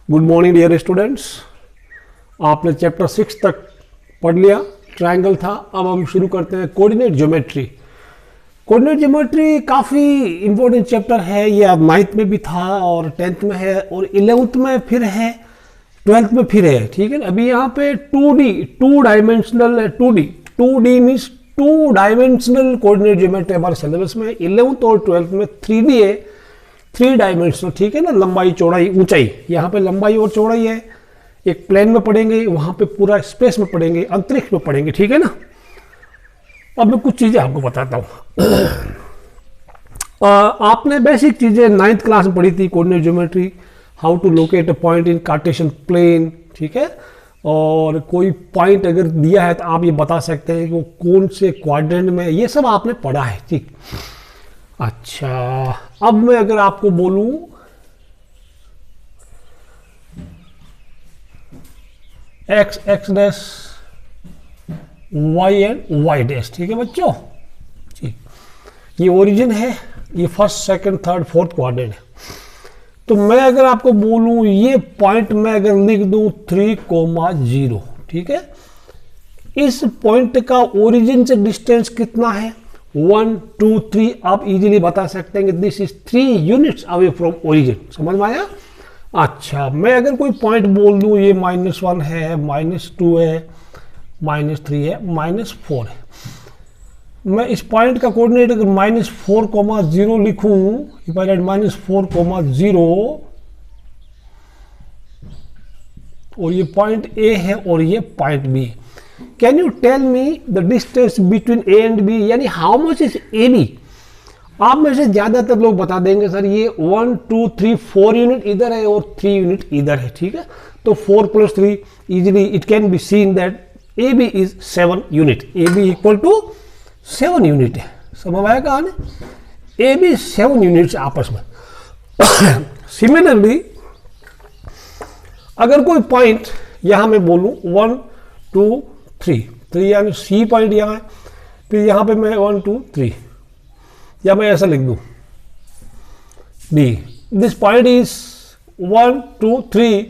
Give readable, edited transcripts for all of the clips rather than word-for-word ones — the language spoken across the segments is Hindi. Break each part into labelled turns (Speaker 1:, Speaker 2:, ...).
Speaker 1: Good morning dear students. आपने चैप्टर 6 तक पढ़ लिया, ट्रायंगल था। अब हम शुरू करते हैं कोऑर्डिनेट ज्योमेट्री। कोऑर्डिनेट ज्योमेट्री काफ़ी इंपॉर्टेंट चैप्टर है। ये अब 9th में भी था और 10th में है और 11th में फिर है, 12th में फिर है। ठीक है, अभी यहाँ पे 2D two dimensional 2D means two dimensional coordinate geometry हमारे सिलेबस में। 11th और 12th में 3D है, 3 डायमेंशनल। ठीक है ना, लंबाई चौड़ाई ऊंचाई। यहाँ पे लंबाई और चौड़ाई है, एक प्लेन में पढ़ेंगे, वहां पे पूरा स्पेस में पढ़ेंगे, अंतरिक्ष में पढ़ेंगे। ठीक है ना। अब मैं कुछ चीजें आपको बताता हूँ। आपने बेसिक चीजें 9th क्लास में पढ़ी थी, coordinate geometry, how to locate a point in cartesian plane. ठीक है, और कोई पॉइंट अगर दिया है तो आप ये बता सकते हैं कि वो कौन से क्वाड्रेंट में, ये सब आपने पढ़ा है। ठीक, अच्छा, अब मैं अगर आपको बोलूं X x dash Y and Y dash. ठीक है बच्चों, ठीक, ये ओरिजिन है, ये first second third fourth quadrant है। तो मैं अगर आपको बोलूं ये पॉइंट मैं अगर लिख दूं 3,0, ठीक है, इस पॉइंट का ओरिजिन से डिस्टेंस कितना है? 1 2 3। आप इजीली बता सकते हैं कि this is 3 units away from origin. समझ में आया? अच्छा, मैं अगर कोई पॉइंट बोल दूं ये -1 है, -2 है, -3 है, -4 है, मैं इस पॉइंट का कोऑर्डिनेट अगर -4,0 लिखूं, इफ आई राइट -4,0 और ये पॉइंट ए है और ये point B, can you tell me the distance between A and B, यानी how much is A B? आप में से ज्यादातर लोग बता देंगे सर ये 1 2 3 4 यूनिट इधर है और 3 यूनिट इधर है। ठीक है, तो 4 + 3 easily it can be seen that A B is 7 unit. A B equal to 7 unit है। समझ आया कहानी? ए बी 7 यूनिट्स आपस में। सिमिलरली अगर कोई पॉइंट यहां मैं बोलूं 1 2 3 यानी सी पॉइंट यहां है, फिर यहां पे मैं 1 2 3, या मैं ऐसा लिख दूं डी, दिस पॉइंट इज 1 2 3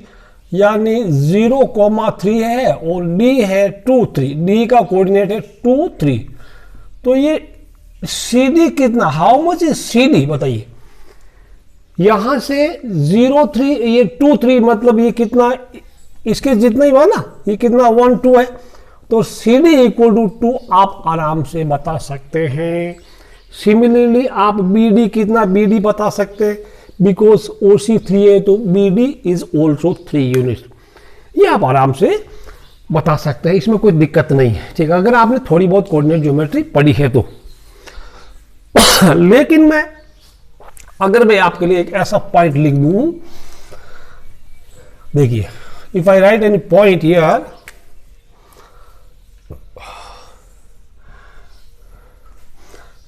Speaker 1: यानी 0,3 है और डी है 2 3, डी का कोऑर्डिनेट है 2 3। तो ये सी डी कितना, how much is C D बताइए? यहां से 0 3 ये 2 3 मतलब ये कितना, इसके जितना ही हुआ ना, ये कितना 1 2 है, तो सी डी इक्वल टू 2 आप आराम से बता सकते हैं। सिमिलरली आप बी डी कितना, बी डी बता सकते हैं, बिकॉज ओ सी 3 है तो B D is also 3 unit. ये आप आराम से बता सकते हैं, इसमें कोई दिक्कत नहीं है। ठीक है, अगर आपने थोड़ी बहुत कोऑर्डिनेट ज्योमेट्री पढ़ी है तो। लेकिन मैं अगर मैं आपके लिए एक ऐसा पॉइंट लिख दूं, देखिए, if I right any point here,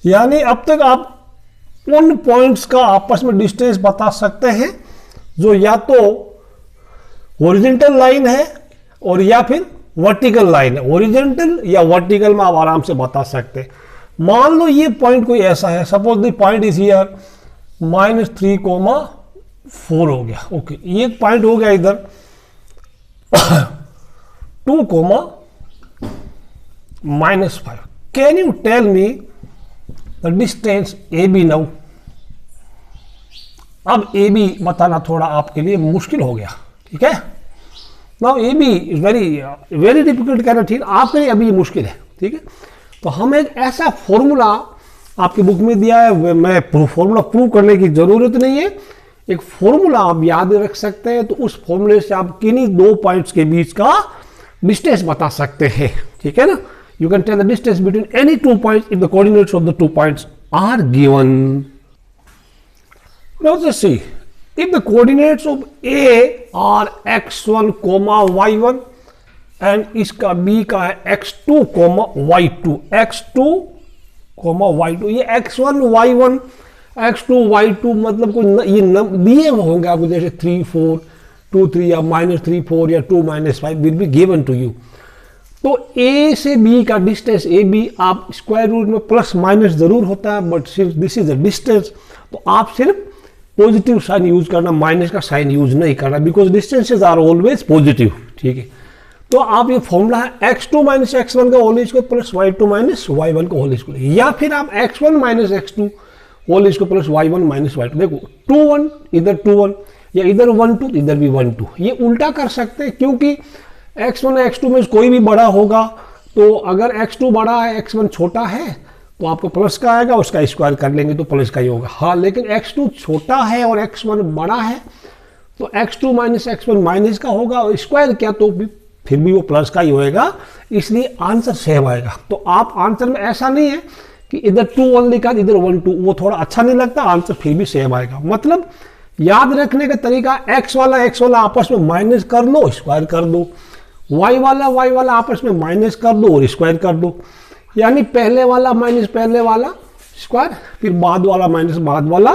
Speaker 1: यानी अब तक आप उन पॉइंट्स का आपस में डिस्टेंस बता सकते हैं जो या तो हॉरिजॉन्टल लाइन है और या फिर वर्टिकल लाइन है। हॉरिजॉन्टल या वर्टिकल में आप आराम से बता सकते हैं। मान लो ये पॉइंट कोई ऐसा है, suppose the point is here -3,4 हो गया। ओके, ये पॉइंट हो गया इधर 2,-5। Can you tell me the distance A B now? अब ए बी बताना थोड़ा आपके लिए मुश्किल हो गया। ठीक है, now A B is very difficult कहना, ठीक, आपके लिए अभी मुश्किल है। ठीक है, तो हम एक ऐसा फॉर्मूला आपकी बुक में दिया है, मैं फॉर्मूला प्रूव करने की जरूरत नहीं है, एक फॉर्मूला आप याद रख सकते हैं, तो उस फॉर्मूले से आप किन्हीं 2 पॉइंट्स के बीच का डिस्टेंस बता सकते हैं। ठीक है ना, you can tell the distance between any 2 points if the coordinates of the 2 points are given. Now let's see, if the coordinates of A are x1, y1 and इसका B का है x2, y2, x2, y2, ये x1, y1, x2, y2 मतलब कोई ये दिए होंगे आपको, जैसे 3 4 2 3 या -3 4 या 2 -5 will be given to you। तो ए से बी का डिस्टेंस ए बी आप स्क्वायर रूट में प्लस माइनस जरूर होता है, बट सिर्फ दिस इज द डिस्टेंस, तो आप सिर्फ पॉजिटिव साइन यूज करना, माइनस का साइन यूज नहीं करना, because distances are always positive. ठीक है, तो आप ये फॉर्मूला है x2 माइनस x1 का whole square plus y2 minus y1 का होल स्क्वायर, या फिर आप x1 minus x2 whole square plus y1 minus y2। देखो 2 1 इधर 2 1, या इधर 1 2 इधर भी 1 2, ये उल्टा कर सकते हैं क्योंकि x1 x2 में कोई भी बड़ा होगा, तो अगर x2 बड़ा है x1 छोटा है तो आपको प्लस का आएगा, उसका स्क्वायर कर लेंगे तो प्लस का ही होगा। हाँ, लेकिन x2 छोटा है और x1 बड़ा है तो x2 माइनस x1 माइनस का होगा, और स्क्वायर क्या तो फिर भी वो प्लस का ही होएगा, इसलिए आंसर सेम आएगा। तो आप आंसर में ऐसा नहीं है कि इधर 2 1 लिखा इधर 1 2, वो थोड़ा अच्छा नहीं लगता, आंसर फिर भी सेम आएगा। मतलब याद रखने का तरीका, x वाला आपस में माइनस कर लो, स्क्वायर कर दो, y वाला आपस में माइनस कर दो और स्क्वायर कर दो, यानी पहले वाला माइनस पहले वाला स्क्वायर, फिर बाद वाला माइनस बाद वाला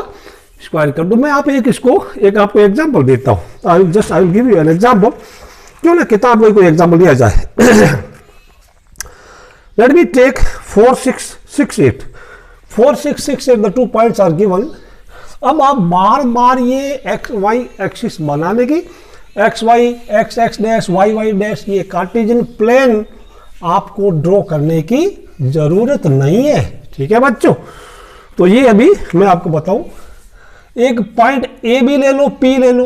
Speaker 1: स्क्वायर कर दो। मैं आप एक आपको एग्जांपल देता हूँ, I will give you an example, क्यों ना किताब में कोई एग्जांपल दिया जाए। Let me take 4 6 6 8 4 6 6 8, the 2 points are given. अब आप बार बार ये एक्स वाई एक्सिस बनाने की, x y x x dash y y dash, ये कार्टेशियन प्लेन आपको ड्रॉ करने की जरूरत नहीं है। ठीक है बच्चों, तो ये अभी मैं आपको बताऊं, एक पॉइंट ए भी ले लो, पी ले लो,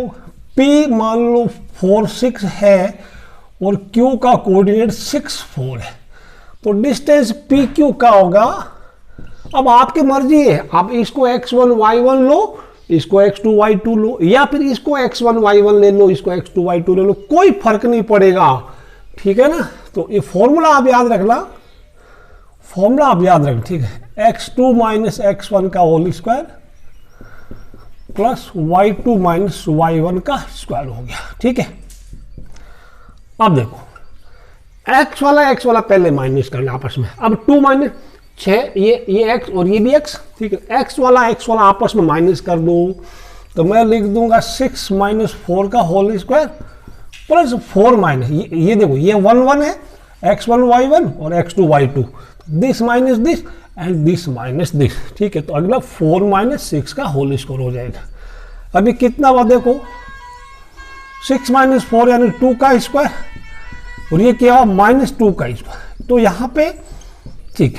Speaker 1: पी मान लो 4 6 है और क्यू का कोऑर्डिनेट 6 4 है, तो डिस्टेंस पी क्यू का होगा। अब आपकी मर्जी है, आप इसको x1 y1 लो, इसको x2 y2 लो, या फिर इसको x1 y1 ले लो, इसको x2 y2 ले लो, कोई फर्क नहीं पड़ेगा। ठीक है ना, तो ये फॉर्मूला आप याद रखना, फॉर्मूला आप याद रखना। ठीक है, x2 माइनस x1 का whole square plus y2 minus y1 का स्क्वायर हो गया। ठीक है, अब देखो x वाला पहले माइनस करना आपस में, अब 2 माइनस 6, ये x और ये भी x। ठीक है, x वाला आपस में माइनस कर दो, तो मैं लिख दूंगा 6 माइनस 4 का होल स्क्वायर प्लस 4 माइनस ये देखो ये 1 1 है, x1 y1 और x2 y2, this minus this and this minus this. ठीक है, तो अगला 4 माइनस 6 का होल स्क्वायर हो जाएगा। अभी कितना हुआ देखो, 6 माइनस 4 यानी 2 का स्क्वायर, और ये क्या हुआ माइनस 2 का स्क्वायर, तो यहाँ पे ठीक,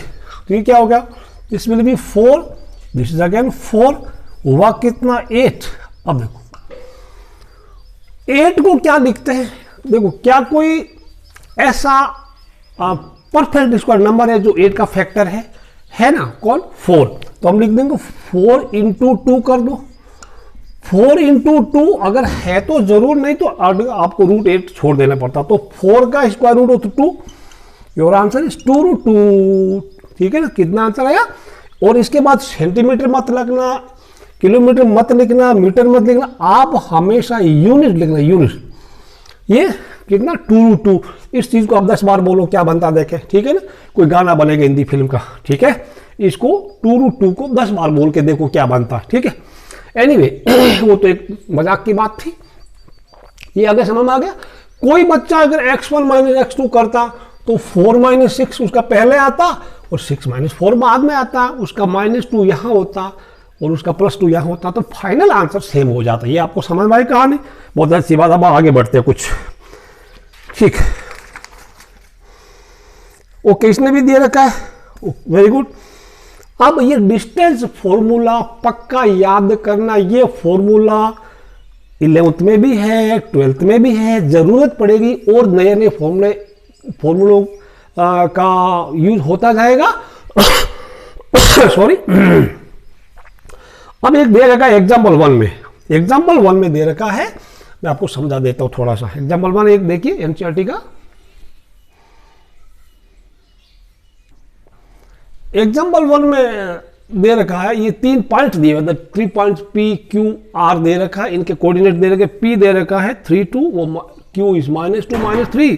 Speaker 1: तो ये क्या हो गया, this will B 4, this is again 4, हुआ कितना 8। अब देखो 8 को क्या लिखते हैं, देखो क्या कोई ऐसा परफेक्ट स्क्वायर नंबर है जो 8 का फैक्टर है ना, कौन 4, तो हम लिख देंगे 4 इंटू 2 कर दो, 4 इंटू 2 अगर है तो जरूर, नहीं तो आपको रूट 8 छोड़ देना पड़ता, तो 4 का स्क्वायर रूट हो तो 2, योर आंसर इज 2 रूट 2। ठीक है ना, कितना आंसर आया। और इसके बाद सेंटीमीटर मत लिखना, किलोमीटर मत लिखना, मीटर मत लिखना, आप हमेशा यूनिट लिखना, यूनिट। ये कितना 2 रूट 2, इस चीज को आप 10 बार बोलो क्या बनता देखे। ठीक है ना, कोई गाना बनेगा हिंदी फिल्म का। ठीक है, इसको 2 रूट 2 को 10 बार बोल के देखो क्या बनता। ठीक है, एनीवे वो तो एक मजाक की बात थी, ये आगे समझ में आ गया। कोई बच्चा अगर x1 माइनस x2 करता तो 4 माइनस 6 उसका पहले आता और 6 माइनस 4 बाद में आता, उसका माइनस 2 यहाँ होता और उसका प्लस 2 यहाँ होता, तो फाइनल आंसर सेम हो जाता। ये आपको समझ में आई कहानी, बहुत अच्छी बात। अब आगे बढ़ते हैं कुछ। ठीक, ओके, इसने भी दिए रखा है, वेरी गुड। अब ये डिस्टेंस फॉर्मूला पक्का याद करना, ये फॉर्मूला 11th में भी है, 12th में भी है, जरूरत पड़ेगी और नए नए फॉर्मूलों का यूज होता जाएगा। सॉरी। अब एक दे रखा है एग्जाम्पल 1 में दे रखा है, मैं आपको समझा देता हूं थोड़ा सा। एग्जाम्पल 1 एक देखिए एनसीईआरटी का। एग्जाम्पल 1 में दे रखा है, ये 3 पॉइंट दिए हुए, 3 पॉइंट P Q R दे रखा है, इनके कोऑर्डिनेट दे रखे। P दे रखा है 3 2, वो Q इज -2 -3,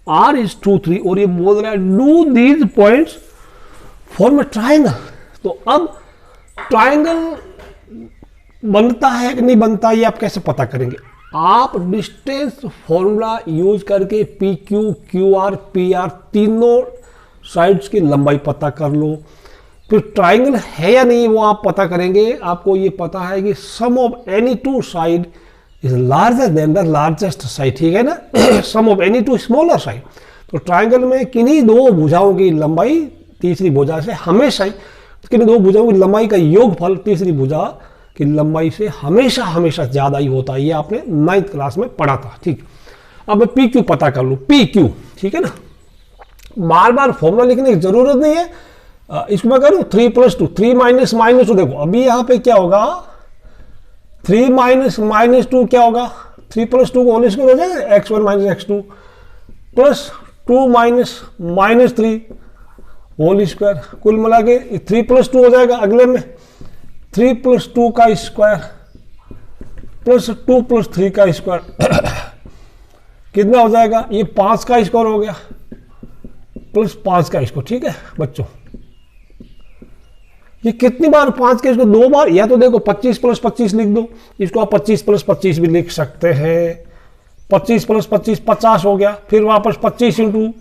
Speaker 1: R इज 2 3, और ये बोल रहा है do these points form a triangle. तो अब ट्राइंगल बनता है कि नहीं बनता, ये आप कैसे पता करेंगे। आप डिस्टेंस फॉर्मूला यूज करके P Q, Q R, P R तीनों साइड्स की लंबाई पता कर लो, फिर ट्राइंगल है या नहीं वो आप पता करेंगे। आपको ये पता है कि sum of any two side is larger than the largest side, ठीक है ना। Sum of any two smaller side, तो ट्राइंगल में किन्हीं दो भुजाओं की लंबाई तीसरी भुजा से हमेशा, किन्हीं दो भुजाओं की लंबाई का योगफल तीसरी भुजा की लंबाई से हमेशा हमेशा ज्यादा ही होता है। ये आपने 9th क्लास में पढ़ा था, ठीक। अब मैं पी क्यू पता कर लूँ, पी क्यू, ठीक है ना। बार बार फॉर्मूला लिखने की जरूरत नहीं है। इसको मैं करूँ 3 + 2, 3 - -2, देखो अभी यहाँ पे क्या होगा, 3 - -2 क्या होगा, 3 + 2 को होल स्क्वायर हो जाएगा, x1 - x2 plus 2 - -3 whole square, कुल मिला के 3 + 2 हो जाएगा। अगले में 3 + 2 का स्क्वायर प्लस 2 + 3 का स्क्वायर कितना हो जाएगा, ये 5 का स्क्वायर हो गया प्लस 5 का स्क्वायर, ठीक है बच्चों। ये कितनी बार 5 के स्क्वायर, 2 बार, या तो देखो 25 + 25 लिख दो, इसको आप 25 + 25 भी लिख सकते हैं। 25 + 25 50 हो गया, फिर वापस 25 ×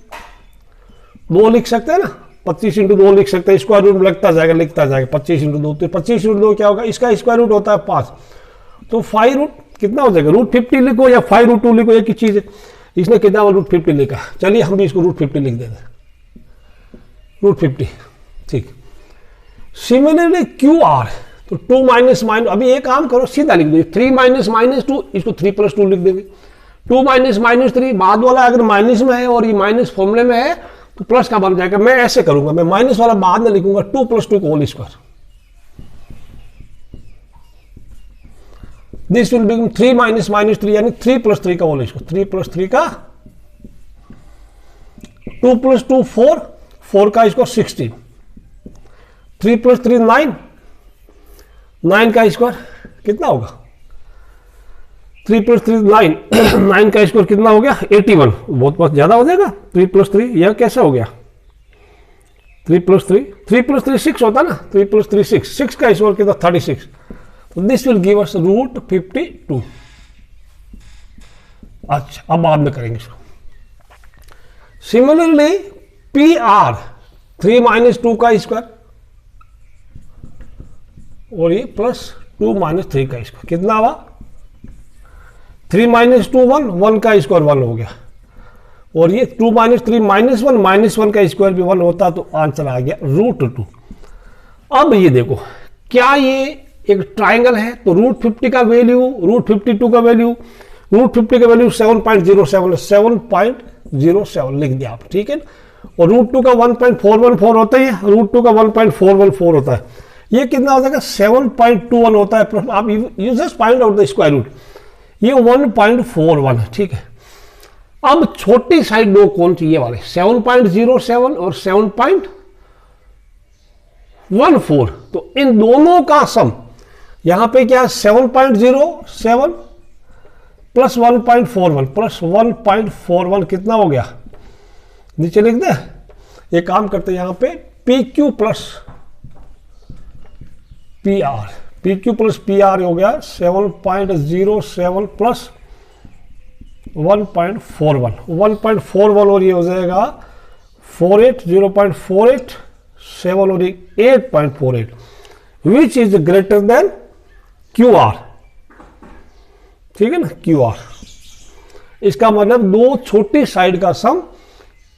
Speaker 1: 2 लिख सकते हैं ना, 25 × 2 लिख सकते हैं, स्क्वायर रूट लिखता जाएगा 25 × 2, तो 25 × 2 क्या होगा, इसका स्क्वायर रूट होता है 5, तो 5 रूट कितना हो जाएगा, √50 लिखो या 5√2 लिखो, एक ही चीज है। इसने कितना √50 लिखा, चलिए हम भी इसको √50 लिख देते हैं, √50, ठीक। सिमिलरली क्यू आर, तो 2 - अभी एक काम करो, सीधा लिख दो 3 - -2, इसको 3 + 2 लिख देंगे। 2 - -3 बाद वाला अगर माइनस में है और ये माइनस फॉर्मूले में है तो प्लस का बन जाएगा। मैं ऐसे करूंगा, मैं माइनस वाला बाद में लिखूंगा, 2 + 2 का whole square, this will become 3 - -3 यानी 3 + 3 का होल स्क्वायर, 3 + 3 का 2 + 2 4, 4 का स्क्वायर 16, 3 + 3 9, 9 का स्क्वायर कितना होगा, 3 + 3 9, 9 का स्क्वायर कितना हो गया 81, बहुत ज्यादा हो जाएगा। 3 + 3 यह कैसा हो गया, 3 + 3 6 होता ना, 3 + 3 6, 6 का स्क्वायर कितना 36, तो दिस विल गिव अस √52। अच्छा अब बाद में करेंगे इसको। सिमिलरली पी आर 3 - 2 का स्क्वायर और ये प्लस 2 - 3 का स्क्वायर कितना हुआ, 3 - 2 1, 1 का स्क्वायर 1 हो गया, और ये 2 - 3 -1, -1 का स्क्वायर भी 1 होता, तो आंसर आ गया √2। अब ये देखो क्या ये एक ट्राइंगल है, तो √50 का वैल्यू, √52 का वैल्यू, √50 का वैल्यू 7.07, 7.07 लिख दिया आप, ठीक है। और √2 का 1.414 होता है, √2 का 1.414 होता है, ये कितना हो जाएगा 7.21 होता है। आप you just find out the square root, ये 1.41 है, ठीक है। अब छोटी साइड दो कौन सी, ये वाले 7.07 और 7.14, तो इन दोनों का सम यहां पे क्या 7.07 प्लस 1.41 प्लस 1.41 कितना हो गया, नीचे लिख दे। एक काम करते हैं यहां पे P Q plus P R, P Q plus P are हो गया 7.07 प्लस 1.41, 1.41 और ये हो जाएगा 48, 0.48, 7 और 8.48, which is greater than Q R, ठीक है ना, क्यू आर। इसका मतलब दो छोटी साइड का सम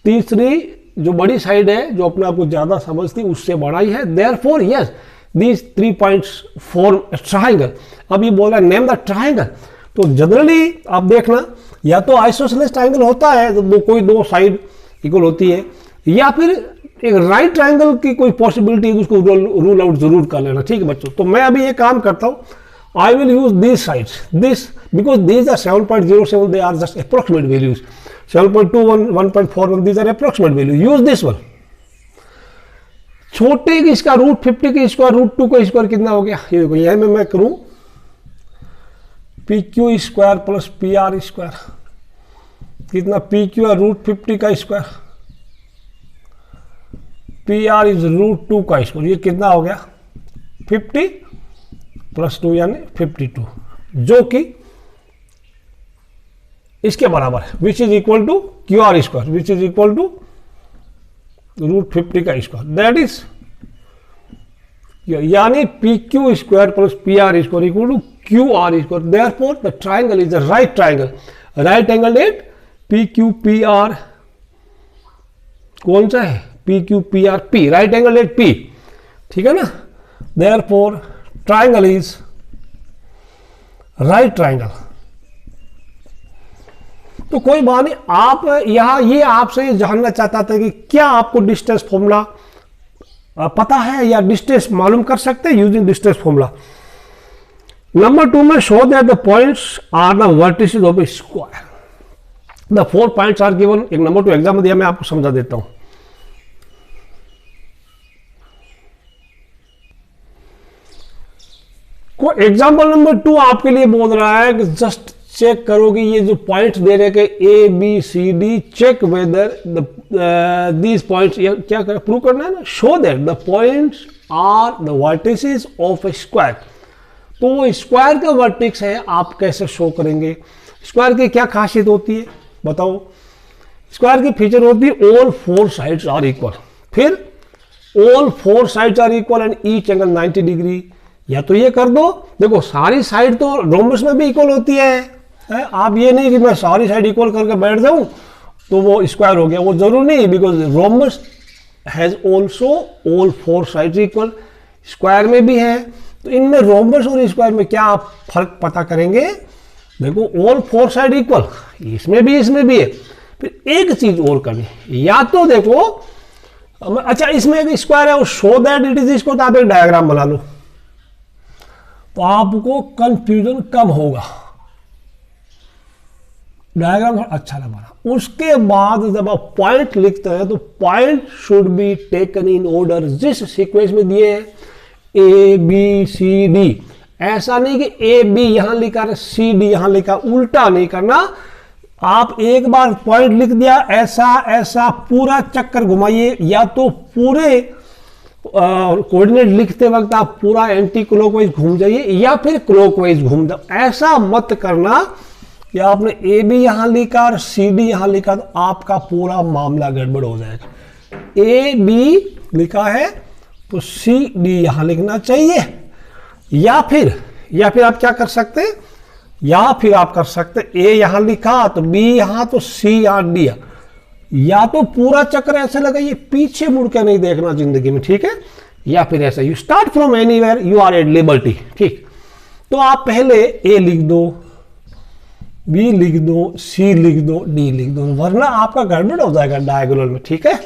Speaker 1: तीसरी जो बड़ी साइड है, जो अपने आप को ज्यादा समझती उससे बड़ा ही है। Therefore yes these 3 points form a triangle। अब ये बोल रहा है नेम द ट्राइंगल, तो जनरली आप देखना या तो आइसोसेलेस ट्राइंगल होता है, तो कोई दो साइड इक्वल होती है, या फिर एक राइट ट्राइंगल की कोई पॉसिबिलिटी है, उसको रूल आउट जरूर कर लेना, ठीक है बच्चों। तो मैं अभी ये काम करता हूँ, I will use this sides, this because these are 7.07, they are just approximate values, 7.21, 1.41, these are approximate value, use this one. छोटे की इसका √50 की स्क्वायर, √2 का स्क्वायर कितना हो गया, ये देखो यह में मैं करूं P Q square plus P R square कितना, पी क्यू है √50 का स्क्वायर, पी आर इज √2 का स्क्वायर, ये कितना हो गया 50 + 2 यानी 52, जो कि इसके बराबर है, which is equal to Q R square, which is equal to √50 का स्क्वायर, दैट इज यानी P Q square plus P R square equal to Q R square, therefore the triangle is the right triangle, right angle at P Q P R, कौन सा है P Q P R, P right angle at P, ठीक है ना, therefore triangle is right triangle. तो कोई बात नहीं, आप यहां ये आपसे जानना चाहता था कि क्या आपको डिस्टेंस फॉर्मूला पता है या डिस्टेंस मालूम कर सकते हैं यूजिंग डिस्टेंस फॉर्मूला। नंबर 2 में show that the points are the vertices of a square, the 4 points are given. एक नंबर 2 एग्जाम दिया, मैं आपको समझा देता हूं। को एग्जाम्पल नंबर 2 आपके लिए बोल रहा है कि जस्ट चेक करो कि ये जो पॉइंट्स दे रहे हैं A B C D, check whether these points, क्या कर प्रूव करना है ना, show that the points are the vertices of a square. तो वो स्क्वायर का वर्टेक्स है, आप कैसे शो करेंगे, स्क्वायर की क्या खासियत होती है बताओ। स्क्वायर की फीचर होती है ऑल 4 साइड्स आर इक्वल, फिर all 4 sides are equal and each angle 90 degree. या तो ये कर दो, देखो सारी साइड तो रोम्बस में भी इक्वल होती है, आप ये नहीं कि मैं सारी साइड इक्वल करके बैठ जाऊं तो वो स्क्वायर हो गया, वो जरूर नहीं, because rhombus has also all 4 sides equal, square में भी है। तो इनमें रोम्बस और स्क्वायर में क्या आप फर्क पता करेंगे, देखो ऑल 4 साइड इक्वल, इसमें भी है। फिर एक चीज और करनी, या तो देखो अच्छा इसमें एक स्क्वायर है, शो दैट इट इज, इसको तो आप एक डायग्राम बना लो तो आपको कंफ्यूजन कम होगा, डायग्राम अच्छा ना बना। उसके बाद जब आप पॉइंट लिखते हैं तो point should be taken in order, जिस सीक्वेंस में दिए हैं ए बी सी डी, ऐसा नहीं कि ए बी यहां लिखा सी डी यहां लिखा, उल्टा नहीं करना। आप एक बार पॉइंट लिख दिया ऐसा ऐसा पूरा चक्कर घुमाइए, या तो पूरे कोऑर्डिनेट लिखते वक्त आप पूरा एंटी क्लॉकवाइज घूम जाइए या फिर क्लॉकवाइज घूम जाओ। ऐसा मत करना कि आपने ए बी यहां लिखा और सी डी यहां लिखा तो आपका पूरा मामला गड़बड़ हो जाएगा। ए बी लिखा है तो सी डी यहां लिखना चाहिए, या फिर आप क्या कर सकते हैं, या फिर आप कर सकते ए यहां लिखा तो बी यहां तो सी यहां डी, या तो पूरा चक्कर ऐसे लगाइए, पीछे मुड़ के नहीं देखना जिंदगी में, ठीक है। या फिर ऐसा you start from anywhere you are at liberty, ठीक। तो आप पहले ए लिख दो, बी लिख दो, सी लिख दो, डी लिख दो, वरना आपका गड़बड़ हो जाएगा डायगोनल में, ठीक है।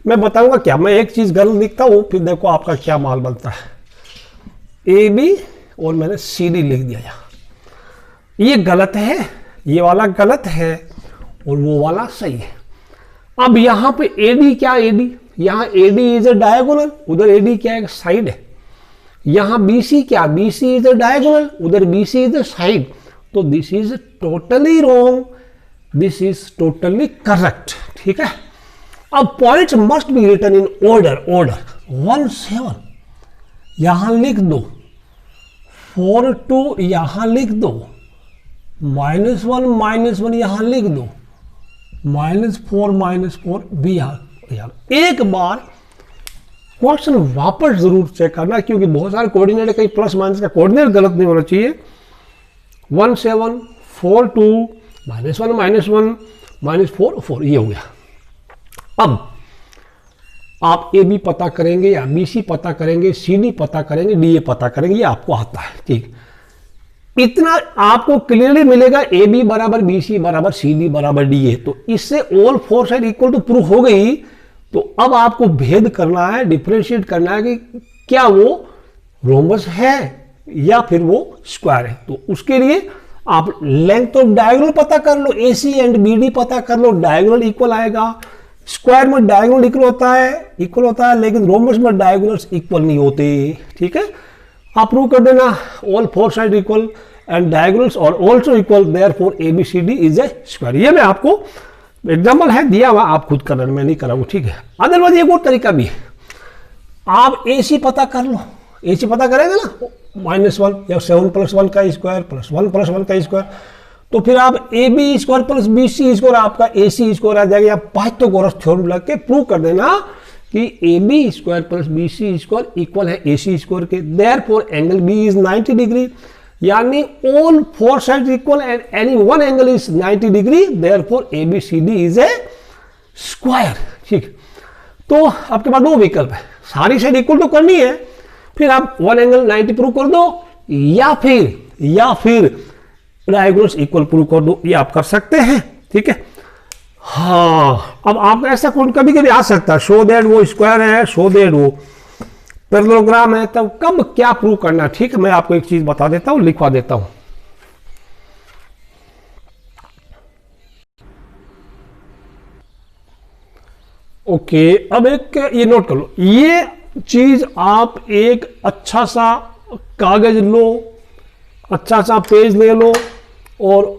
Speaker 1: मैं बताऊंगा क्या, मैं एक चीज गलत लिखता हूं फिर देखो आपका क्या माल बनता है। ए बी और मैंने सी डी लिख दिया, ये गलत है, ये वाला गलत है और वो वाला सही है। अब यहां पे एडी क्या, एडी यहां एडी इज अ डायगोनल, उधर एडी क्या है, साइड है। यहां बीसी क्या, बीसी इज अ डायगोनल, उधर बीसी इज अ साइड। तो this is totally wrong, this is totally correct, ठीक है। अब points must be written in order, 1 7 यहां लिख दो, 4 2 यहां लिख दो, -1 यहां लिख दो, -4 भी यहां। एक बार क्वेश्चन वापस जरूर चेक करना, क्योंकि बहुत सारे कोऑर्डिनेट कहीं प्लस माइनस का कोऑर्डिनेट गलत नहीं होना चाहिए। 1 7 4 2 -1 -4 4 ये हो गया। अब आप ए बी पता करेंगे या बी सी पता करेंगे, सी डी पता करेंगे, डी ए पता करेंगे, ये आपको आता है, ठीक। इतना आपको क्लियरली मिलेगा, ए बी बराबर बी सी बराबर सी डी बराबर डी ए। तो इससे all 4 side equal to proof हो गई। तो अब आपको भेद करना है, डिफरेंशिएट करना है कि क्या वो रोम्बस है या फिर वो स्क्वायर है। तो उसके लिए आप लेंथ ऑफ डायगोनल पता कर लो, ए सी एंड बी डी पता कर लो, डायगोनल इक्वल आएगा। स्क्वायर में डायगोनल इक्वल होता है, लेकिन रोम्बस में डायगोनल्स इक्वल नहीं होते, ठीक है। आप प्रूव कर देना all 4 side equal and diagonals और also equal, therefore A B C D is a square. ये मैं आपको एग्जाम्पल है दिया हुआ, आप खुद कर लेना, मैं नहीं कराऊंगा, ठीक है। अदरवाइज एक और तरीका भी है, आप ए सी पता कर लो, ए सी पता करेंगे ना, -1 या 7 + 1 का स्क्वायर प्लस 1 + 1 का स्क्वायर, तो फिर आप A B square plus B C square आपका ए सी स्क्वायर आ जाएगा। या पाइथागोरस थ्योरम लग के प्रूव कर देना कि A B square plus B C square equal है ए सी स्क्वायर के, therefore angle B is 90 degree, यानी all four sides equal and any one angle is 90 degree, therefore A B C D is a square. ठीक, तो आपके पास दो विकल्प है, सारी साइड इक्वल तो करनी है, फिर आप वन एंगल 90 प्रूव कर दो, या फिर डायगोनल्स इक्वल प्रूव कर दो, ये आप कर सकते हैं। ठीक है, हाँ अब आपका ऐसा कोड कभी कभी आ सकता है, शो दैट वो स्क्वायर है, शो दैट वो पैरेललोग्राम है, तब कब क्या प्रूव करना है। ठीक है, मैं आपको एक चीज बता देता हूं, लिखवा देता हूं। ओके, अब एक ये नोट कर लो, ये चीज आप एक अच्छा सा कागज लो, अच्छा सा पेज ले लो, और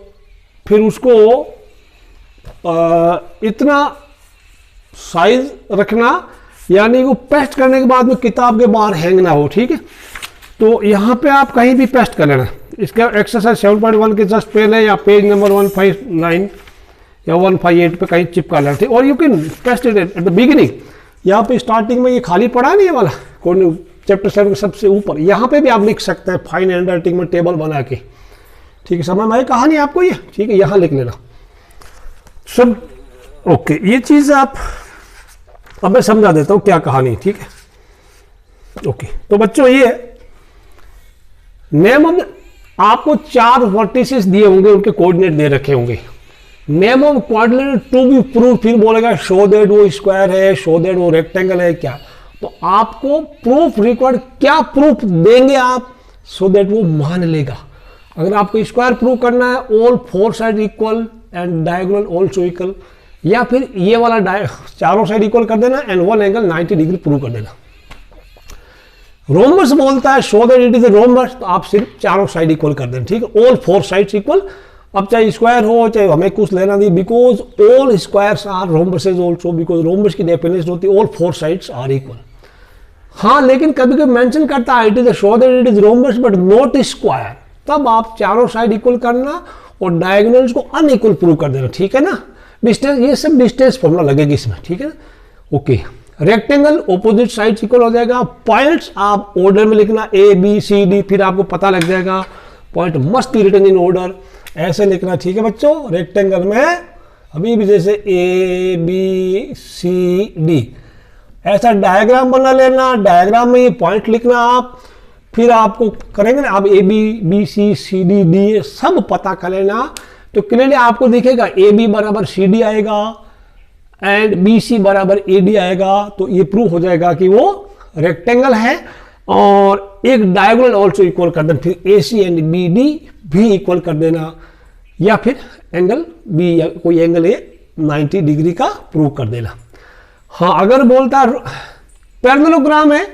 Speaker 1: फिर उसको इतना साइज रखना, यानी वो पेस्ट करने के बाद में किताब के बाहर हैंग ना हो। ठीक है, तो यहाँ पे आप कहीं भी पेस्ट कर लेना, इसका एक्सरसाइज 7.1 के जस्ट पहले या पेज नंबर 159 या 158 पे कहीं चिपका लेना। ठीक, और you can paste it at the beginning, यहाँ पे स्टार्टिंग में ये खाली पड़ा नहीं है वाला कौन चैप्टर 7 के सबसे ऊपर, यहाँ पे भी आप लिख सकते हैं फाइन हैंड राइटिंग में टेबल बना के। ठीक है, समझ में कहा नहीं आपको ये। ठीक है, यहाँ लिख लेना सब। ओके, ये चीज आप, अब मैं समझा देता हूं क्या कहानी। ठीक है, ओके, तो बच्चों ये नेम ऑफ, आपको 4 वर्टिसेस दिए होंगे, उनके कोऑर्डिनेट दे रखे होंगे। Name of coordinate to be proof, फिर बोलेगा शो दैट वो स्क्वायर है, शो दैट वो रेक्टेंगल है, क्या, तो आपको प्रूफ रिक्वायर्ड क्या प्रूफ देंगे आप, सो दैट वो मान लेगा। अगर आपको स्क्वायर प्रूव करना है, all four side equal and diagonal also equal, या फिर ये वाला चारों साइड इक्वल कर देना and one angle 90 degree prove कर देना। रोमबस बोलता है show that it is A rhombus, तो आप सिर्फ चारों साइड इक्वल कर देना। ठीक है, ऑल फोर साइड्स इक्वल, अब चाहे स्क्वायर हो चाहे हमें कुछ लेना नहीं, because all squares are rhombuses also, because rhombus की डेफिनेशन होती है all four sides are equal. हाँ, लेकिन कभी कभी मेंशन करता है it is show that it is rhombus but not square, तब आप चारों साइड इक्वल करना और डायगोनल्स को अनइक्वल प्रूव कर देना। ठीक है ना, डिस्टेंस, ये सब डिस्टेंस फॉर्मूला लगेगी इसमें। ठीक है, okay, rectangle opposite sides equal हो जाएगा, पॉइंट्स आप ऑर्डर में लिखना ए बी सी डी, फिर आपको पता लग जाएगा point must be written in order, ऐसे लिखना। ठीक है बच्चों, रेक्टेंगल में अभी भी जैसे ए बी सी डी, ऐसा डायग्राम बना लेना, डायग्राम में ये पॉइंट लिखना आप, फिर आपको करेंगे ना आप A B C C D D सब पता कर लेना, तो क्लियरली आपको दिखेगा ए बी बराबर सी डी आएगा एंड बी सी बराबर ए डी आएगा, तो ये प्रूव हो जाएगा कि वो रेक्टेंगल है। और एक डायगोनल ऑल्सो इक्वल कर देना, फिर ए सी एंड बी डी भी इक्वल कर देना, या फिर एंगल बी या कोई एंगल ए 90 डिग्री का प्रूव कर देना। हाँ, अगर बोलता पैरेललोग्राम है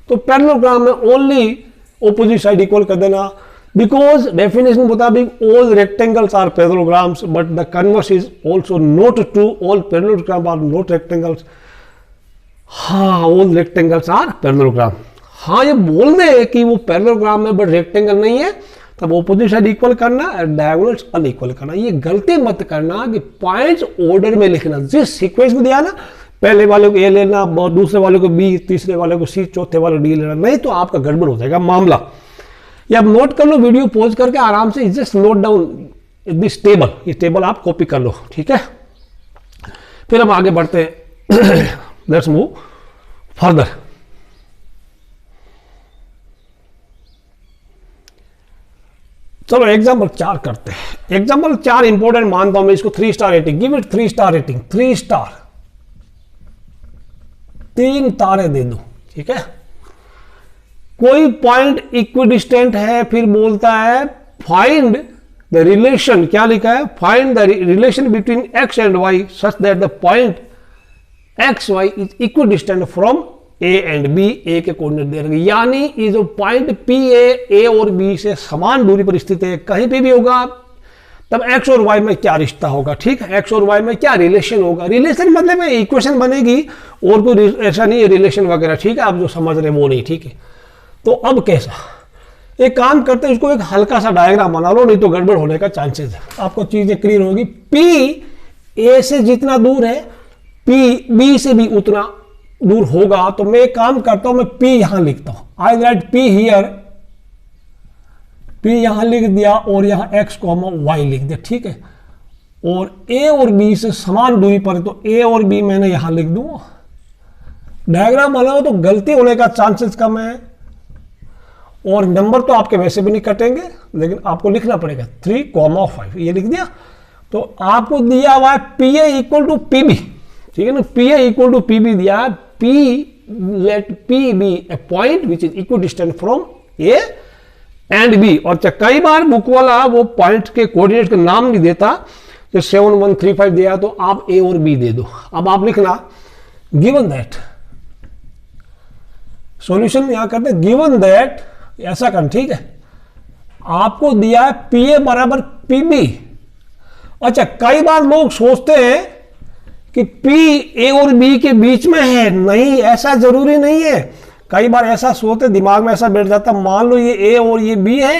Speaker 1: तो पैरेललोग्राम में ओनली ऑपोजिट साइड इक्वल कर देना, बिकॉज डेफिनेशन मुताबिक all rectangles are parallelograms but the converse is also not true, all parallelogram are not rectangles. हाँ, ऑल रेक्टेंगल्स आर पैरेललोग्राम। हाँ, ये बोल दे कि वो पैरेललोग्राम है बट रेक्टेंगल नहीं है, तब ऑपोजिट साइड इक्वल करना और डायगोनल्स अनइक्वल करना। ये गलती मत करना कि पॉइंट्स ऑर्डर में लिखना, जिस सीक्वेंस में दिया ना, पहले वाले को ए लेना, दूसरे वाले को बी, तीसरे वाले को सी, चौथे वाले को डी लेना, नहीं तो आपका गड़बड़ हो जाएगा मामला। ये आप नोट कर लो, वीडियो पॉज करके आराम से just note down this table, ये टेबल आप कॉपी कर लो। ठीक है, फिर हम आगे बढ़ते हैं, लेट्स मूव फर्दर। चलो एग्जाम्पल 4 करते हैं। एग्जाम्पल 4 इंपॉर्टेंट मानता हूं मैं इसको, 3 star rating, give it 3 star rating, 3 star, 3 तारे दे दो। ठीक है, कोई पॉइंट इक्विडिस्टेंट है, फिर बोलता है फाइंड द रिलेशन, क्या लिखा है, find the relation between x and y such that the point x y is equidistant from A and B, A के कोऑर्डिनेट दे रहे, यानी ये जो पॉइंट पी ए और बी से समान दूरी पर स्थित है, कहीं पे भी होगा, तब एक्स और वाई में क्या रिश्ता होगा। ठीक है, एक्स और वाई में क्या रिलेशन होगा, रिलेशन मतलब इक्वेशन बनेगी और कोई ऐसा नहीं है रिलेशन वगैरह। ठीक है, आप जो समझ रहे हैं वो नहीं। ठीक है, तो अब कैसा, एक काम करते हैं, इसको एक हल्का सा डायग्राम बना लो, नहीं तो गड़बड़ होने का चांसेस है। आपको चीजें क्लियर होगी, पी ए से जितना दूर है, पी बी से भी उतना दूर होगा तो मैं एक काम करता हूं, मैं P यहां लिखता हूं, आई राइट P हियर, P यहां लिख दिया और यहां x, y लिख दिया, ठीक है। और A और B से समान दूरी पर, तो A और B मैंने यहां लिख दूंगा। डायग्राम बनाओ तो गलती होने का चांसेस कम है, और नंबर तो आपके वैसे भी नहीं कटेंगे, लेकिन आपको लिखना पड़ेगा 3,5 ये लिख दिया। तो आपको दिया हुआ है PA इक्वल टू PB, ठीक है ना, PA इक्वल टू PB दिया है। P let P be a point which is equidistant from A and B। और कई बार बुक वाला वो पॉइंट के कोऑर्डिनेट का नाम नहीं देता, जो 7,1,3,5 दिया तो आप A और B दे दो। अब आप लिखना गिवन दैट, सॉल्यूशन यहां करते हैं, गिवन दैट ऐसा कर, ठीक है। आपको दिया है PA बराबर PB। अच्छा, कई बार लोग सोचते हैं कि P A और B के बीच में है, नहीं ऐसा जरूरी नहीं है। कई बार ऐसा सोचते, दिमाग में ऐसा बैठ जाता, मान लो ये A और ये B है,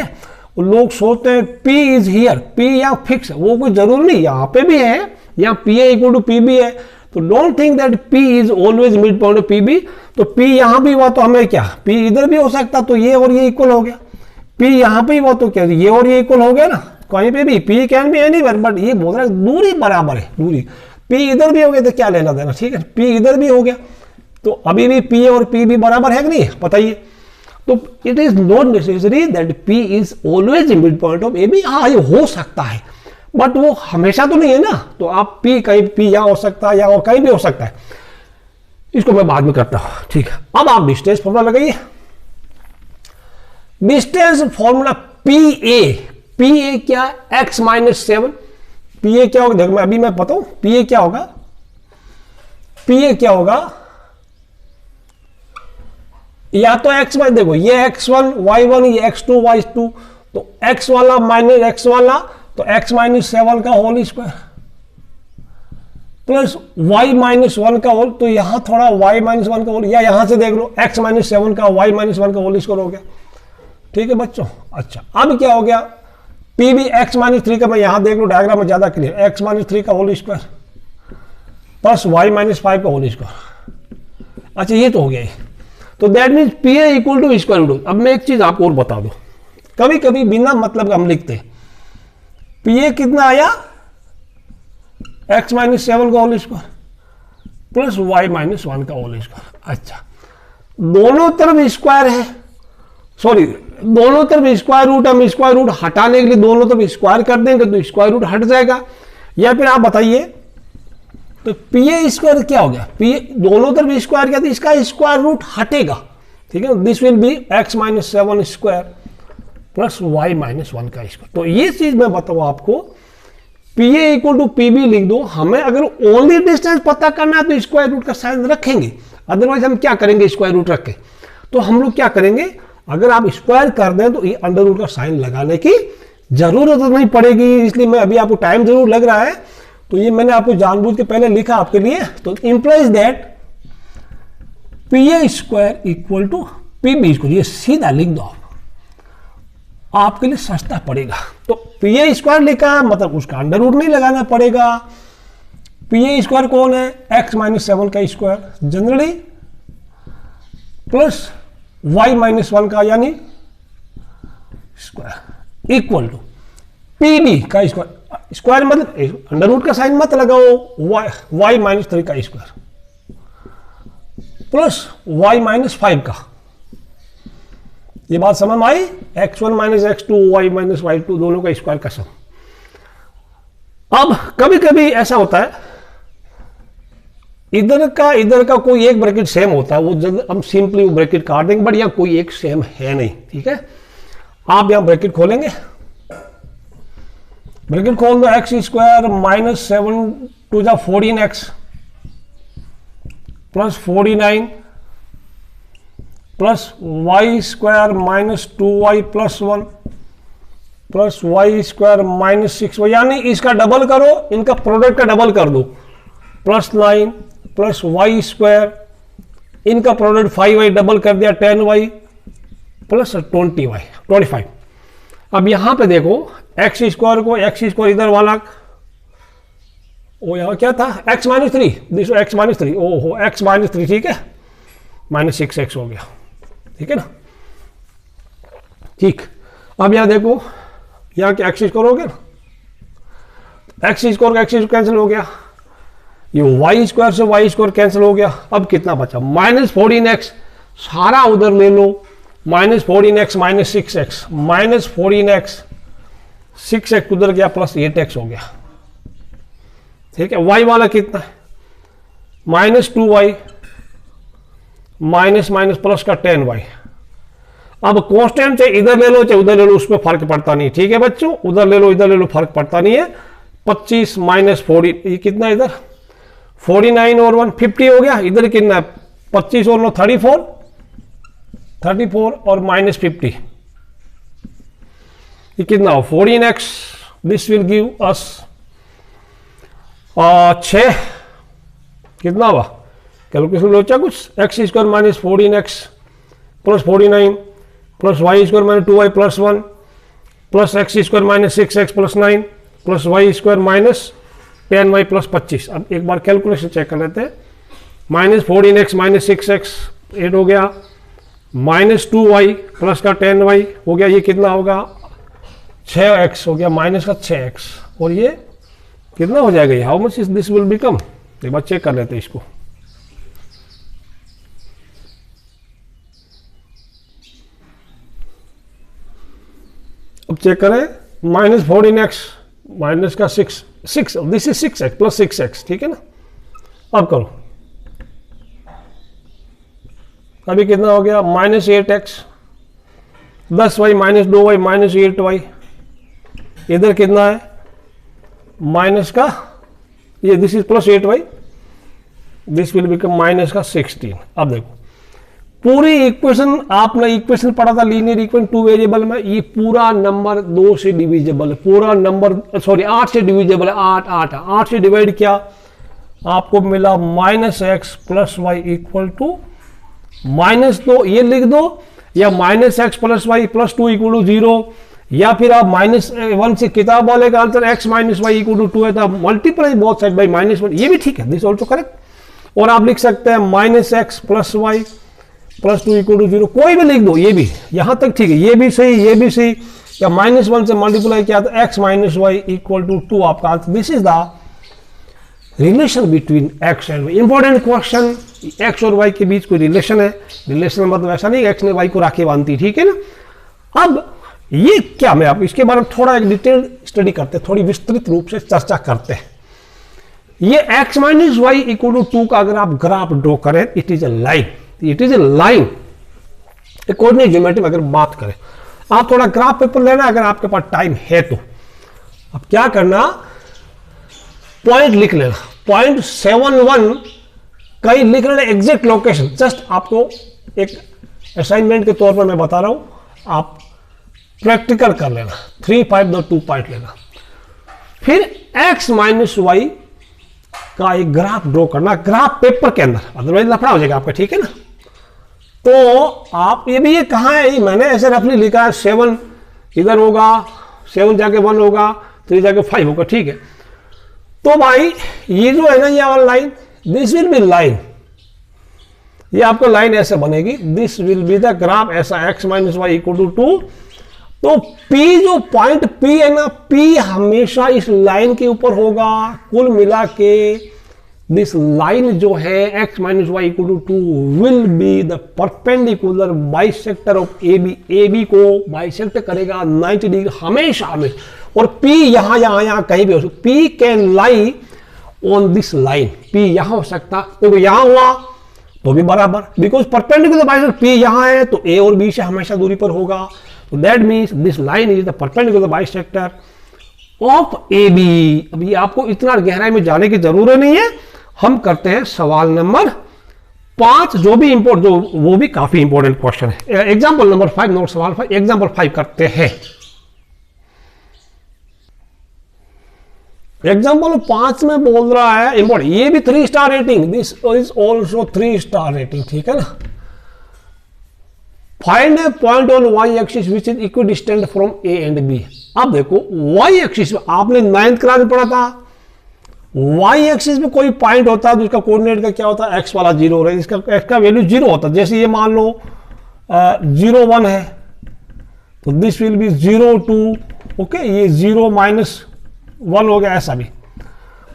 Speaker 1: लोग सोचते हैं P इज हियर, P यहाँ फिक्स है, वो कोई जरूरी नहीं, यहाँ पे भी है, यहाँ PA इक्वल टू PB है। तो don't think that P is always mid point of PB। तो P यहां भी हुआ तो हमें क्या, P इधर भी हो सकता, तो ये और ये इक्वल हो गया। P यहां पे हुआ तो क्या, ये और ये इक्वल हो गया ना, कहीं पे भी P can be anywhere, but ये बोल रहा है दूरी बराबर है, दूरी P इधर भी हो गया तो क्या लेना देना, ठीक है। P इधर भी हो गया तो अभी भी P और P भी बराबर है कि नहीं, बताइए। तो it is not necessary that P is always mid point of AB। हाँ, ये हो सकता है, बट वो हमेशा तो नहीं है ना। तो आप P कहीं P यहां हो सकता है या और कहीं भी हो सकता है, इसको मैं बाद में करता हूं, ठीक है। अब आप डिस्टेंस फॉर्मूला लगाइए। डिस्टेंस फॉर्मूला PA क्या, x माइनस 7। PA क्या होगा, देखो मैं अभी मैं बताऊं PA क्या होगा। PA क्या होगा, या तो x माइनस, देखो ये x1 y1, ये x2 y2, तो x वाला माइनस x वाला, तो x माइनस 7 का whole square plus y minus 1 का होल, तो यहां थोड़ा y माइनस 1 का होल, या यहां से देख लो x माइनस 7 का y माइनस 1 का होल स्क्वायर हो गया, ठीक है बच्चों। अच्छा, अब क्या हो गया, P भी x माइनस 3 का, मैं यहां देख लो डायग्राम में ज्यादा क्लियर, x माइनस 3 का whole square plus y minus 5 का होल स्क्वायर। अच्छा, ये तो हो गया। तो that means PA equal to square root. अब मैं एक चीज आपको और बता दूं, कभी कभी बिना मतलब का हम लिखते हैं PA कितना आया, x माइनस 7 का whole square plus y minus 1 का होल स्क्वायर। अच्छा, दोनों तरफ स्क्वायर है, सॉरी दोनों तरफ स्क्वायर रूट, हम स्क्वायर रूट हटाने के लिए दोनों तरफ स्क्वायर कर देंगे तो स्क्वायर रूट हट जाएगा। या फिर आप बताइए, तो PA स्क्वायर क्या हो गया, PA दोनों तरफ स्क्वायर किया तो इसका स्क्वायर रूट हटेगा, ठीक है। This will B x minus 7 square plus y minus 1 का स्क्वायर। तो ये चीज मैं बताऊं आपको, PA इक्वल टू PB लिख दो। हमें अगर ओनली डिस्टेंस पता करना है तो स्क्वायर रूट का साइन रखेंगे, अदरवाइज हम क्या करेंगे, स्क्वायर रूट रख के। तो हम लोग क्या करेंगे, अगर आप स्क्वायर कर दें तो ये अंडर रूट का साइन लगाने की जरूरत नहीं पड़ेगी। इसलिए मैं अभी आपको टाइम जरूर लग रहा है, तो ये मैंने आपको जानबूझ के पहले लिखा आपके लिए। तो implies that PA square equal to PB square, ये सीधा लिख दो, आपके लिए सस्ता पड़ेगा। तो PA स्क्वायर लिखा है मतलब उसका अंडर रूट नहीं लगाना पड़ेगा। PA स्क्वायर कौन है, x माइनस 7 का square generally plus y minus 1 का यानी स्क्वायर इक्वल टू PB का स्क्वायर। स्क्वायर मतलब अंडर रूट का साइन मत लगाओ, y माइनस 3 का स्क्वायर प्लस y माइनस 5 का। ये बात समझ में आई, x1 minus x2 y minus y2 दोनों का स्क्वायर का सम। अब कभी कभी ऐसा होता है, इधर का कोई एक ब्रैकेट सेम होता है, वो हम सिंपली वो ब्रैकेट काट देंगे, बट यहाँ कोई एक सेम है नहीं, ठीक है। आप यहां ब्रैकेट खोलेंगे, ब्रैकेट खोल दो, एक्स स्क्वायर माइनस 7 टू जा 14x plus 49 plus y square minus 2y plus 1 plus y square minus 6y, यानी इसका डबल करो, इनका प्रोडक्ट का डबल कर दो, प्लस 9 प्लस वाई स्क्वायर, इनका प्रोडक्ट 5y डबल कर दिया 10y प्लस 20y 25। अब यहां पे देखो, एक्स स्क्वायर को एक्स स्क्वायर इधर वाला ओ यहाँ क्या था, x minus three, this x minus three, ओहो x माइनस थ्री, ठीक है, माइनस 6x हो गया, ठीक है ना। ठीक, अब यहाँ देखो, यहाँ क्या एक्स स्क्वायर हो गया ना, एक्स स्क्वायर का एक्स स्क्वायर कैंसिल हो गया, ये वाई स्क्वायर से वाई स्क्वायर कैंसिल हो गया। अब कितना बचा, माइनस 14x, सारा उधर ले लो, minus 14x minus 6x, minus 14x 6x उधर गया, प्लस 8x हो गया, ठीक है। y वाला कितना है, minus 2y minus minus plus का 10y। अब कांस्टेंट से इधर ले लो चाहे उधर ले लो, उसमें फर्क पड़ता नहीं, ठीक है बच्चों, उधर ले लो इधर ले लो, फर्क पड़ता नहीं है। 25 माइनस 40, ये कितना, इधर 49 और 1 50 हो गया, इधर कितना, 25 और 9 34 और माइनस 50, ये कितना हो 14x, this will give us 6, कितना हुआ, कैलकुलेशन लोचा कुछ, x square minus 14x plus 49 plus y square minus 2y plus 1 plus x square minus 6x plus 9 plus y square minus 10y plus 25। अब एक बार कैलकुलेशन चेक कर लेते हैं, माइनस 14x माइनस 6x 8 हो गया, माइनस 2y प्लस का 10y हो गया, ये कितना होगा 6x हो गया, माइनस का 6x, और ये कितना हो जाएगा, how much is this will become, एक बार चेक कर लेते हैं इसको। अब चेक करें, माइनस 14x माइनस का 6 this is 6x plus 6x, ठीक है ना। अब करो, अभी कितना हो गया, minus 8x 10y minus 2y minus 8y, इधर कितना है माइनस का, ये this is plus 8y, this will become minus का 16। अब देखो पूरी इक्वेशन, आपने इक्वेशन पढ़ा था लीनियर इक्वेशन 2 वेरिएबल में, ये पूरा नंबर 2 से डिविजिबल है, पूरा नंबर सॉरी 8 से डिविजिबल है, 8 से डिवाइड किया, आपको मिला minus x plus y equal to minus 2, ये लिख दो, या minus x plus y plus 2 equal to 0, या फिर आप माइनस 1 से किताब वाले का answer x minus y equal to 2 है, तो multiply both side by minus 1, ये भी ठीक है, दिस ऑल्सो करेक्ट। और आप लिख सकते हैं minus x plus y plus 2 equal to 0, कोई भी लिख दो, ये भी यहां तक ठीक है, ये भी सही, ये भी सही, या माइनस 1 से मल्टीप्लाई किया तो x minus y equal to 2 आपका answer. This is the relation between x and y. Important question, x और वाई के बीच कोई रिलेशन है, रिलेशन मतलब ऐसा नहीं एक्स ने वाई को राखी बांधती, ठीक है ना। अब ये क्या, मैं आप इसके बारे में थोड़ा एक डिटेल स्टडी करते हैं, थोड़ी विस्तृत रूप से चर्चा करते हैं। ये x minus y equal to 2 का अगर आप ग्राफ ड्रॉ करें, it is a line, it is a line, coordinate geometry में अगर बात करें, आप थोड़ा ग्राफ पेपर लेना अगर आपके पास टाइम है तो। अब क्या करना, पॉइंट लिख लेना, पॉइंट 71 कहीं लिख लेना, एग्जैक्ट लोकेशन, जस्ट आपको एक असाइनमेंट के तौर पर मैं बता रहा हूं, आप प्रैक्टिकल कर लेना, 3, 5 दो 2 पॉइंट लेना, फिर एक्स माइनस वाई का एक ग्राफ ड्रॉ करना ग्राफ पेपर के अंदर, अदरवाइज लफड़ा हो जाएगा आपका, ठीक है ना। तो आप ये भी, ये कहाँ है, ये मैंने ऐसे रफली लिखा है, 7 इधर होगा, 7 जाके 1 होगा, 3 जाके 5 होगा, ठीक है। तो भाई ये जो है ना, ये वाला line, this will be line, ये आपको लाइन ऐसे बनेगी, this will be the graph ऐसा, x minus y equal to 2। तो P जो पॉइंट P है ना, P हमेशा इस लाइन के ऊपर होगा, कुल मिला के दिस लाइन जो है x minus y equal to 2 will be the perpendicular bisector of AB को बाइसेक्ट करेगा 90 डिग्री हमेशा हमेशा। और P यहां यहां यहां कहीं भी हो सकता, P can lie on this line, P यहां हो सकता, क्योंकि यहां हुआ तो भी बराबर, बिकॉज परपेंडिकुलर बाइसेक्टर P यहां है तो A और B से हमेशा दूरी पर होगा। So that means this line is the perpendicular bisector of AB। अब ये आपको इतना गहराई में जाने की जरूरत नहीं है, हम करते हैं सवाल नंबर 5, जो भी जो वो भी काफी इंपॉर्टेंट क्वेश्चन है। एग्जाम्पल नंबर 5, नोट सवाल 5, एग्जाम्पल 5 करते हैं। एग्जाम्पल 5 में बोल रहा है इंपॉर्टेंट, ये भी 3 star rating, this is also 3 star rating, ठीक है ना। Find a point on y axis which is equidistant from A and B. अब देखो वाई एक्सिस में आपने 9th क्लास में पढ़ा था, वाई एक्सिस पे कोई पॉइंट होता है तो उसका कोऑर्डिनेट का क्या होता है, एक्स वाला जीरो हो रहा है, इसका एक्स का वैल्यू जीरो होता है। जैसे ये मान लो 0 1 है तो दिस विल बी 0 2, ओके, ये 0 -1 हो गया ऐसा भी।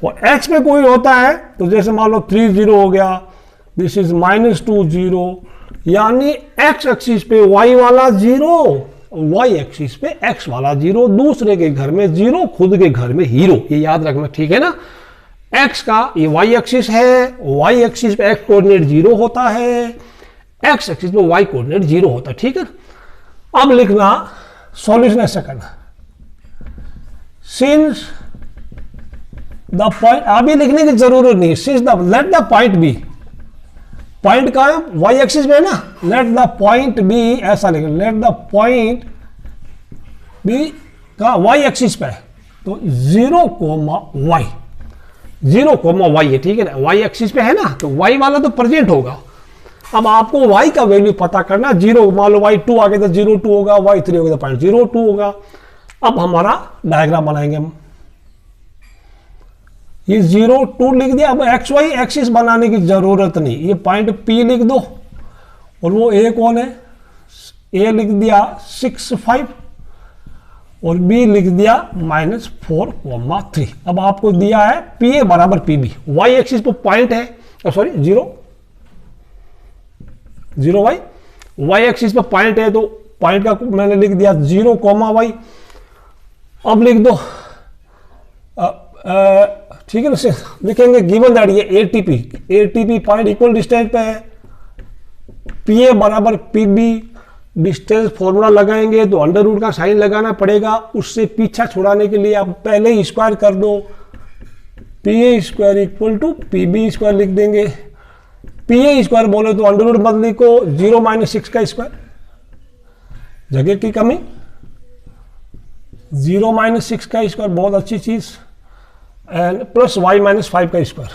Speaker 1: और x पे कोई होता है तो जैसे मान लो 3 0 हो गया, दिस इज -2 0, यानी x एक्सिस पे y वाला 0, y एक्सिस पे x वाला 0, दूसरे के घर में 0, खुद के घर में हीरो, ये याद रखना, ठीक है ना। x का ये y एक्सिस है, y एक्सिस पे x कोऑर्डिनेट 0 होता है, x एक्सिस पे y कोऑर्डिनेट 0 होता है, ठीक है। अब लिखना सॉल्यूशन ऐसा करना, सिंस द पॉइंट, अभी लिखने की जरूरत नहीं, since the, let the point B, point का y एक्सिस में है ना, लेट द पॉइंट बी, ऐसा लिखें, लेट द पॉइंट बी का y एक्सिस पे है तो 0 y, 0 y है, ठीक है ना, y एक्सिस पे है ना तो y वाला तो प्रेजेंट होगा। अब आपको y का वैल्यू पता करना, 0 मान लो y 2 आ गया तो 0 2 होगा, y 3 हो गया तो 0.02 होगा। अब हमारा डायग्राम बनाएंगे हम, ये 0 2 लिख दिया। अब एक्स वाई एक्सिस बनाने की जरूरत नहीं, ये पॉइंट P लिख दो और वो A कौन है, A लिख दिया 6 5 और B लिख दिया -4 3। अब आपको दिया है PA बराबर PB, वाई एक्सिस पे पॉइंट है, सॉरी 0 y, वाई एक्सिस पे पॉइंट है तो पॉइंट का मैंने लिख दिया 0 y। अब लिख दो ठीक है ना, लिखेंगे गिवन दैट ये ATP पॉइंट इक्वल डिस्टेंस पे है, PA बराबर PB, डिस्टेंस फॉर्मूला लगाएंगे तो अंडर रूट का साइन लगाना पड़ेगा, उससे पीछा छुड़ाने के लिए आप पहले ही स्क्वायर कर दो, PA square equal to PB square लिख देंगे। PA स्क्वायर बोले तो अंडर रूट मत लिखो, 0 - 6 का स्क्वायर, जगह की कमी, 0 - 6 का स्क्वायर बहुत अच्छी चीज, एंड प्लस y - 5 का स्क्वायर।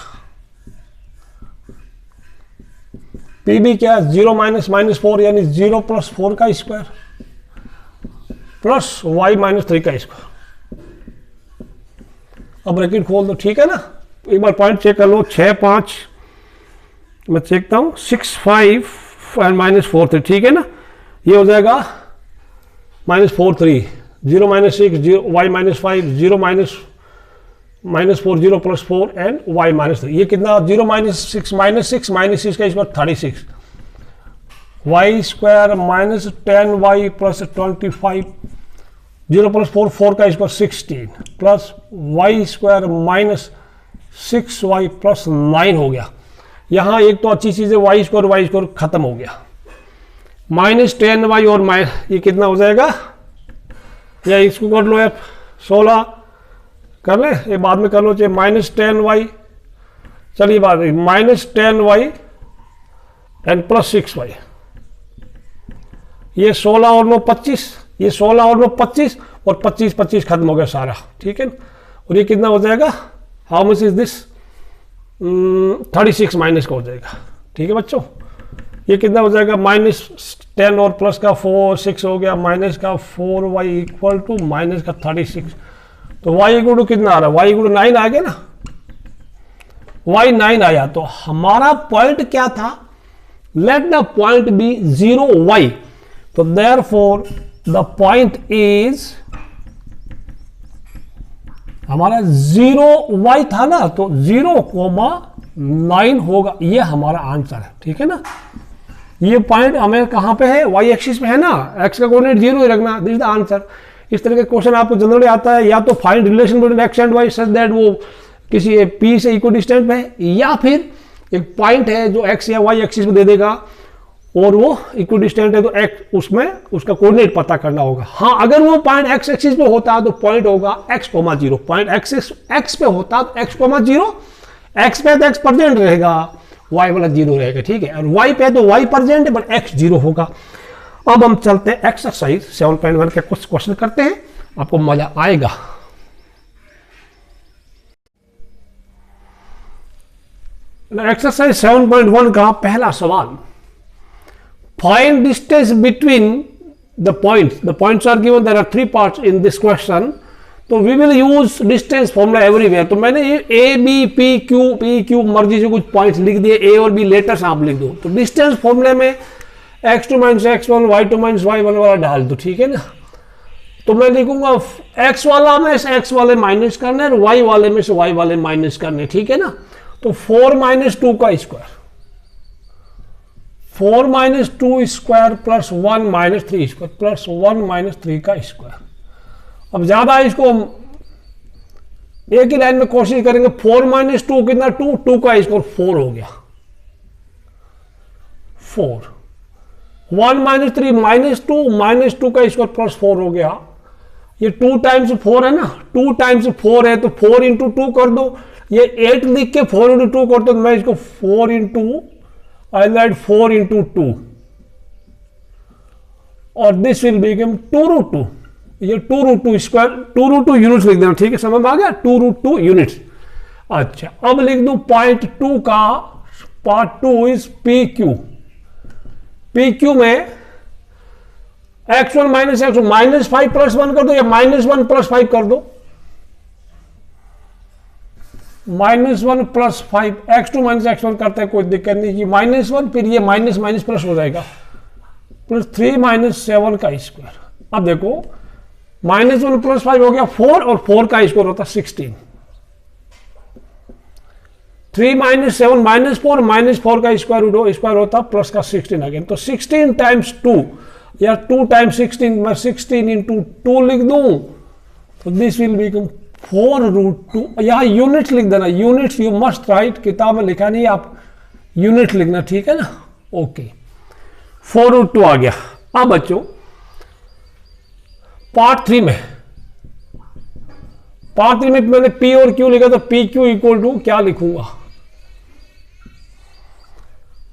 Speaker 1: PB क्या, 0 - -4 यानी 0 + 4 का स्क्वायर प्लस y - 3 का स्क्वायर। अब ब्रैकेट खोल दो, ठीक है ना। एक बार पॉइंट चेक कर लो, 6 5, मैं चेकता हूं 6 5 एंड -4 3, ठीक है ना। ये हो जाएगा -4 3, 0 - 6 y - 5, 0 -4 0 + 4 एंड y -3। ये कितना, 0 - 6 -6 का स्क्वायर 36, y स्क्वायर -10y + 25, 0 + 4 4 का square 16 plus y square -6y + 9 हो गया। यहाँ एक तो अच्छी चीज है, y स्क्वायर खत्म हो गया, -10y और ये कितना हो जाएगा, या इसको कर लो आप 16 कर ले, ये बाद में कर लो, चाहे -10y, चलिए बात -10y एंड +6y, ये 16 और 9 25, ये 16 और 9 25 और 25 खत्म हो गया सारा, ठीक है। और ये कितना हो जाएगा, how much is this, 36 minus का हो जाएगा, ठीक है बच्चों। ये कितना हो जाएगा, -10 और प्लस का 4 6 हो गया, माइनस का 4y इक्वल टू माइनस का 36, तो y इक्वल टू कितना आ रहा है, y इक्वल टू 9 आ गया ना, y 9 आया। तो हमारा पॉइंट क्या था, let the point B 0 y, तो देयरफॉर द पॉइंट इज, हमारा 0 y था ना, तो 0,9 होगा, ये हमारा आंसर है, ठीक है ना। ये पॉइंट हमें कहां पे है, y एक्सिस पे है ना, x का कोऑर्डिनेट 0 ही रखना, दिस इज द आंसर। इस तरह के क्वेश्चन आपको जनरली आता है, या तो find relation between x and y such that वो किसी p से इक्वल डिस्टेंस पे है, या फिर एक पॉइंट है जो x या y एक्सिस पे दे देगा और वो इक्वल डिस्टेंस है तो x उसमें उसका कोऑर्डिनेट पता करना होगा। हाँ, अगर वो पॉइंट x एक्सिस पे होता है तो पॉइंट होगा x, 0, पॉइंट x पे होता तो x, 0, x पे तो x प्रेजेंट रहेगा, y वाला 0 रहेगा, ठीक है। और y पे तो y प्रेजेंट है बट x 0 होगा। अब हम चलते हैं एक्सरसाइज 7.1 के कुछ क्वेश्चन करते हैं, आपको मजा आएगा। एक्सरसाइज 7.1 का पहला सवाल, find distance between the points are given, there are 3 parts in this question, तो we will use distance formula everywhere. तो मैंने ये ए बी पी क्यू मर्जी से कुछ पॉइंट्स लिख दिए, ए और बी लेटर्स आप लिख दो। तो डिस्टेंस फॉर्मूले में x2 minus x1 y2 minus y1 वाला डाल दो, ठीक है ना। तो मैं लिखूंगा x वाला में से x वाले माइनस करने और y वाले में से y वाले माइनस करने, ठीक है ना। तो 4 माइनस 2 का square, 4 minus 2 square plus 1 minus 3 square plus 1 minus 3 का स्क्वायर। अब ज्यादा इसको एक ही लाइन में कोशिश करेंगे। 4 माइनस 2 कितना, 2 का स्क्वायर 4 हो गया, 4। 1 माइनस 3 माइनस 2 का स्क्वायर प्लस 4 हो गया। ये 2 टाइम्स 4 है ना, 2 टाइम्स 4 है तो 4 इंटू 2 कर दो। ये 8 लिख के 4 इंटू 2 कर दो, तो मैं इसको 4 इंटू आई राइट 4 इंटू 2 और दिस विल बिकम 2 रूट 2। ये 2 रूट 2 स्क्वायर, 2 रूट 2 यूनिट्स लिख देना, ठीक है, समझ में आ गया, 2 रूट 2 यूनिट्स। अच्छा अब लिख दो पॉइंट 2 का part 2 is P Q. P Q में x1 minus x2 minus 5 plus 1 कर दो या माइनस 1 प्लस 5 कर दो, minus 1 plus 5 x2 minus x1 करते हैं, कोई दिक्कत नहीं की माइनस 1, फिर ये माइनस माइनस प्लस हो जाएगा, प्लस 3 माइनस 7 का स्क्वायर। अब देखो माइनस 1 प्लस 5 हो गया 4 और 4 का स्क्वायर होता 16। 3 माइनस 7 माइनस 4 माइनस 4 का स्क्वायर होता प्लस का 16 अगेन। तो 16 टाइम्स 2 या 2 टाइम्स 16, मैं 16 इंटू 2 लिख दूं, तो दिस विल बिकम 4 रूट 2। यहां यूनिट्स लिख देना, यूनिट्स यू मस्ट राइट, किताब में लिखा नहीं, आप यूनिट लिखना, ठीक है ना। ओके 4 रूट 2 आ गया। अब बच्चों पार्ट 3 में मैंने P और Q लिखा, तो पी क्यू इक्वल टू क्या लिखूंगा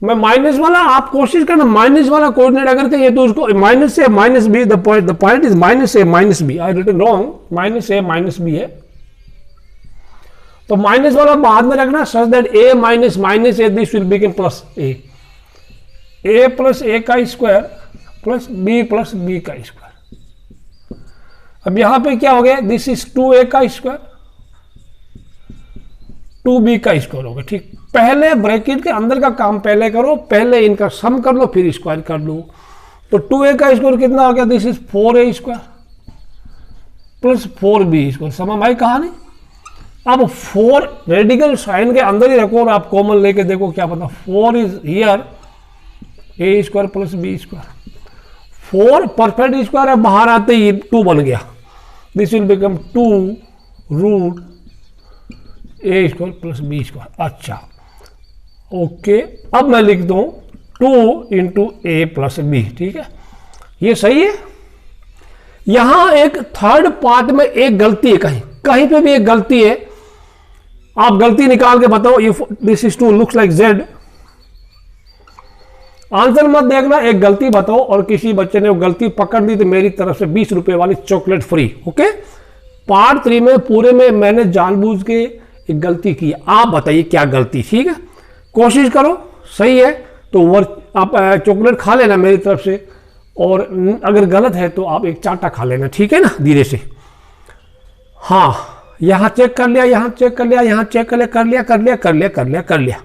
Speaker 1: मैं, माइनस वाला। आप कोशिश करना माइनस वाला कोऑर्डिनेट अगर कहिए तो उसको माइनस से minus B, the point is minus A minus B, I written wrong, minus A minus B है। तो माइनस वाला बाद में रखना, such that A minus minus A this will become plus A plus A का स्क्वायर प्लस बी का स्क्वायर। अब यहां पे क्या हो गया, दिस इज 2a का स्क्वायर 2b का स्क्वायर हो गया, ठीक। पहले ब्रैकेट के अंदर का काम पहले करो, पहले इनका सम कर लो फिर स्क्वायर कर लो। तो 2a का स्क्वायर कितना हो गया, this is 4a square plus 4b square. समझ में आई कहानी। अब 4 रेडिकल साइन के अंदर ही रखो और आप कॉमन लेके देखो क्या पता, 4 is here a square plus b square. 4 perfect square है, बाहर आते ही 2 बन गया, this will become 2 root a square plus b square. अच्छा ओके, अब मैं लिख दूं 2 इंटू ए प्लस बी, ठीक है, ये सही है। यहां एक थर्ड पार्ट में एक गलती है, कहीं पे भी एक गलती है, आप गलती निकाल के बताओ। ये this is 2 looks like Z, answer मत देखना, एक गलती बताओ, और किसी बच्चे ने वो गलती पकड़ ली तो मेरी तरफ से 20 रुपए वाली चॉकलेट फ्री। ओके, पार्ट 3 में पूरे में मैंने जानबूझ के एक गलती की, आप बताइए क्या गलती, ठीक है, कोशिश करो, सही है तो आप चॉकलेट खा लेना मेरी तरफ से, और अगर गलत है तो आप एक चाटा खा लेना, ठीक है ना, धीरे से। हाँ, यहां चेक कर लिया, यहां चेक कर लिया, यहां चेक कर लिया।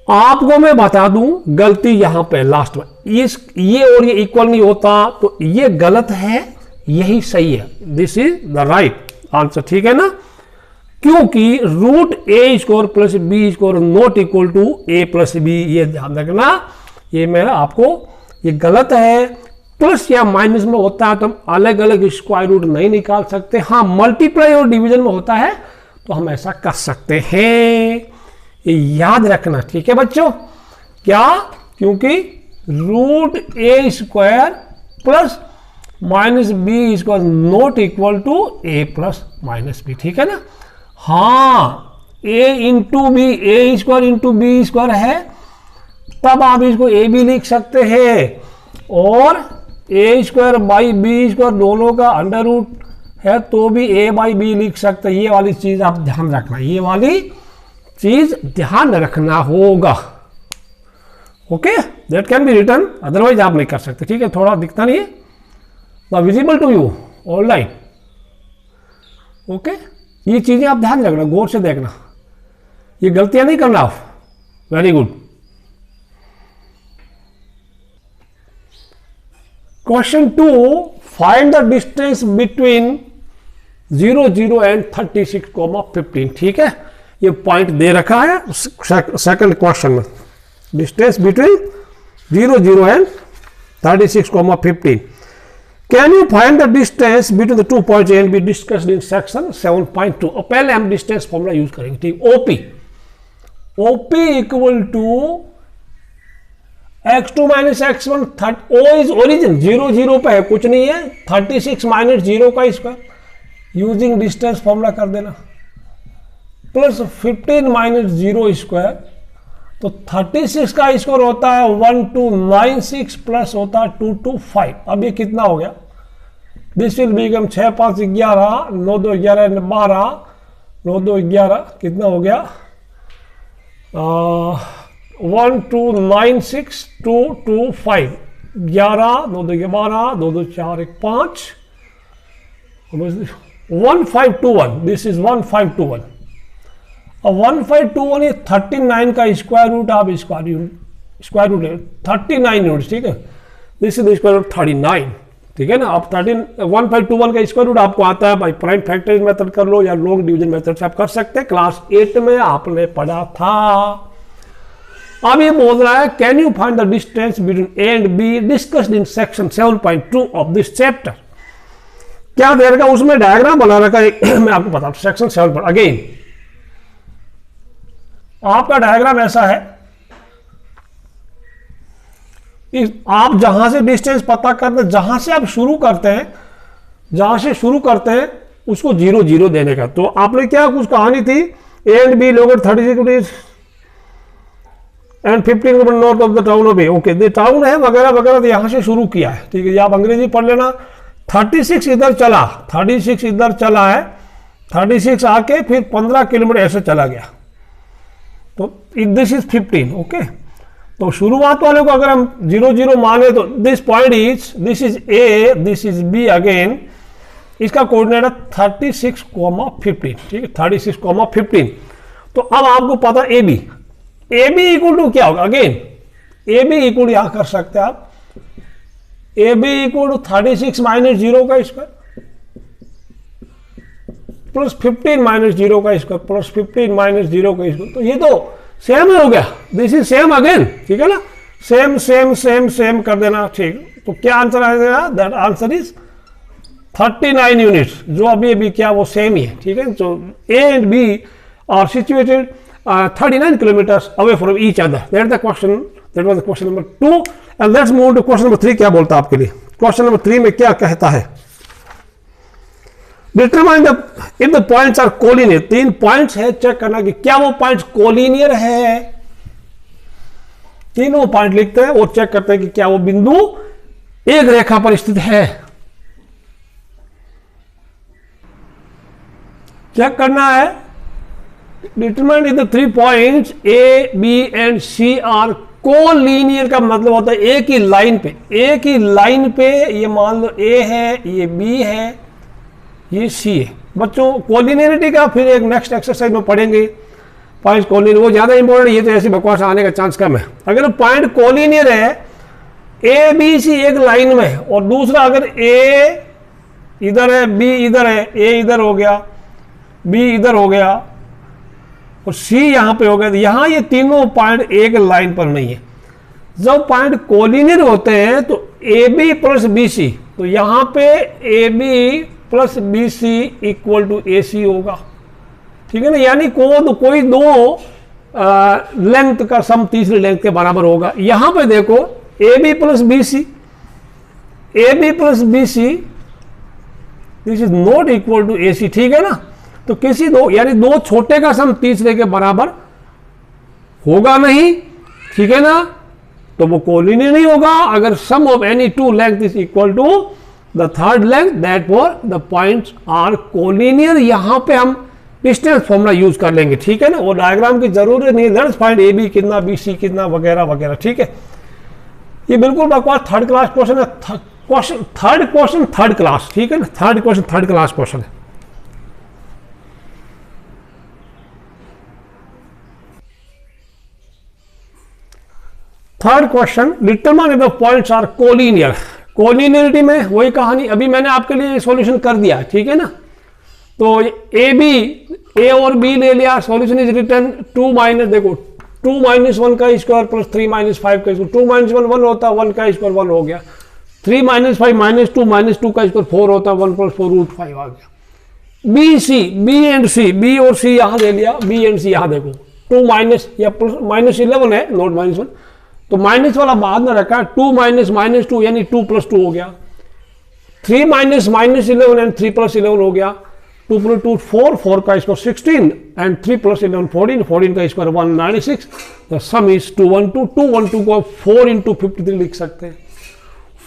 Speaker 1: आपको मैं बता दूं गलती यहां पे लास्ट में, ये और ये इक्वल नहीं होता, तो ये गलत है, यही सही है, this is the right answer, ठीक है ना, क्योंकि root a square plus b square not equal to a plus b, ये ध्यान रखना, ये मैं आपको, ये गलत है। प्लस या माइनस में होता है तो हम अलग अलग स्क्वायर रूट नहीं निकाल सकते। हाँ, मल्टीप्लाई और डिवीजन में होता है तो हम ऐसा कर सकते हैं, ये याद रखना, ठीक है बच्चों। क्या, क्योंकि root a square plus minus b square not equal to a plus minus b, ठीक है ना। हाँ, a into b, a square into b square है, तब आप इसको ए भी लिख सकते हैं, और ए स्क्वायर बाई बी स्क्वायर दोनों का अंडर रूट है तो भी ए बाई बी लिख सकते हैं। ये वाली चीज आप ध्यान रखना, ये वाली चीज ध्यान रखना होगा। Okay, that can be written, otherwise आप नहीं कर सकते, ठीक है। थोड़ा दिखता नहीं है, visible to you online, okay, ये चीजें आप ध्यान रखना, गौर से देखना, ये गलतियां नहीं करना आप। Very good. Question 2, find the distance between 0 0 and 36,15। ठीक है, ये पॉइंट दे रखा है सेकंड क्वेश्चन में, distance between 0 0 and 36,15। Can you find the distance between the 2 points A and B discussed in section 7.2। और पहले हम डिस्टेंस फॉर्मूला यूज करेंगे। ठीक, O P equal to x2 minus x1, O is origin, 0 0 पे है, कुछ नहीं है, 36 माइनस 0 का स्क्वायर यूजिंग डिस्टेंस फॉर्मूला कर देना, प्लस 15 माइनस 0 स्क्वायर, तो 36 का स्क्वायर होता है 1296 प्लस होता है 225। अब ये कितना हो गया, दिस विल बिकम 6 5 11, 9 2 11 12, 9 2 11 कितना हो गया 1296 225, 11 9 2 12, 2 2 4 1 5, 1521, दिस इज 1521। अब 1521 ये 39 का स्क्वायर रूट, आप स्क्वायर रूट 39 यूनिट, ठीक है, this is the square root 39, ठीक है ना। अब 1521 का स्क्वायर रूट आपको आता है बाई प्राइम फैक्टराइज मेथड कर लो या लॉन्ग डिवीजन मेथड से आप कर सकते हैं, क्लास 8 में आपने पढ़ा था। अब ये बोल रहा है can you find the distance between A and B discussed in section 7.2 of this chapter. क्या दे रखा, उसमें डायग्राम बना रखा है मैं आपको बताऊं, सेक्शन 7 पर अगेन आपका डायग्राम ऐसा है, आप जहां से डिस्टेंस पता करते हैं, जहां से आप शुरू करते हैं उसको 0 0 देने का। तो आपने क्या कुछ कहानी थी, ए and be located 36 and 15 kilometre north of the town of A, okay, the town है वगैरह वगैरह, तो यहां से शुरू किया है, ठीक है, आप अंग्रेजी पढ़ लेना। 36 इधर चला, 36 इधर चला है, 36 आके फिर 15 किलोमीटर ऐसे चला गया, तो दिस इज 15, ओके। तो शुरुआत वाले को अगर हम 0 0 माने तो this point is, this is A, this is B, again इसका कोऑर्डिनेट है 36,15, ठीक है, 36,15। तो अब आपको पता ए बी इक्वल टू क्या होगा, अगेन ए बी इक्वल यहां कर सकते हैं आप, A B equal to 36 minus 0 का स्क्वायर प्लस 15 माइनस 0 का स्क्वायर प्लस 15 माइनस 0 का स्क्वायर, तो ये तो सेम हो गया, दिस इज सेम अगेन, ठीक है ना, सेम सेम सेम सेम कर देना, ठीक। तो क्या आंसर आएगा, दैट आंसर इज 39 यूनिट्स, जो अभी क्या वो सेम ही है, ठीक है। तो A and B are situated 39 kilometers away from each other. That's the question. That was the question number 2. And let's move to question number 3. क्या बोलता है आपके लिए, क्वेश्चन नंबर 3 में क्या कहता है, determine the if the points are collinear. 3 points है, चेक करना कि क्या वो पॉइंट्स कोलिनियर है। तीनों पॉइंट लिखते हैं और चेक करते हैं कि क्या वो बिंदु एक रेखा पर स्थित है। चेक करना है, determine if the 3 points A B and C are collinear का मतलब होता है एक ही लाइन पे, ये मान लो ए है, ये बी है, ये सी है। बच्चों कोलिनियरिटी का फिर एक नेक्स्ट एक्सरसाइज में पढ़ेंगे, पॉइंट कोलिनियर वो ज्यादा इंपॉर्टेंट, ये तो ऐसी बकवास आने का चांस कम है। अगर पॉइंट कोलिनियर है, ए बी सी एक लाइन में है, और दूसरा अगर ए इधर है, बी इधर है, ए इधर हो गया, बी इधर हो गया और सी यहां पे हो गया, तो यहां ये तीनों पॉइंट एक लाइन पर नहीं है। जब पॉइंट कोलिनियर होते हैं तो A B plus B C, तो यहां पे A B plus B C equal to A C होगा, ठीक है ना, यानी कोई दो लेंथ का सम तीसरी लेंथ के बराबर होगा। यहां पे देखो A B plus B C, this is not equal to A C, ठीक है ना। तो किसी यानी दो छोटे का सम तीसरे के बराबर होगा नहीं, ठीक है ना, तो वो कोलिनियर नहीं होगा। अगर sum of any 2 length is equal to the third length, that for the points are collinear. यहां पे हम डिस्टेंस फॉर्मूला यूज कर लेंगे, ठीक है ना, वो डायग्राम की जरूरत नहीं, लेट्स फाइंड ए बी कितना, बी सी कितना, वगैरह वगैरह, ठीक है। ये बिल्कुल बकवास थर्ड क्लास क्वेश्चन है, थर्ड क्लास, ठीक है ना, थर्ड क्लास क्वेश्चन है। Third question, determine the points are collinear. Collinearity में वही कहानी, अभी मैंने आपके लिए सॉल्यूशन कर दिया, ठीक है ना। तो ए बी, ए और बी ले लिया, सॉल्यूशन इज रिटर्न 2 माइनस, देखो 2 माइनस 1 का स्क्वायर प्लस 3 माइनस 5 का स्क्वायर, 2 माइनस 1 1 होता है, 1 का स्क्वायर 1 हो गया, 3 माइनस 5 माइनस 2 का स्क्वायर 4 होता है, 1 प्लस 4 रूट 5 आ गया। B C, B and C, B और सी यहाँ ले लिया, बी एंड सी यहाँ देखो 2 माइनस या प्लस माइनस 11 है, नॉट माइनस 1, तो माइनस वाला बाद में रखा, 2 माइनस माइनस 2 यानी 2 प्लस 2 हो गया, 3 माइनस माइनस 11 एंड 3 प्लस 11 हो गया, 2 प्लस 2 4, 4 का स्क्वायर 16 एंड 3 प्लस 11 14, 14 का स्क्वायर 196, द सम इज 212, 212 को 4 इंटू 53 लिख सकते हैं।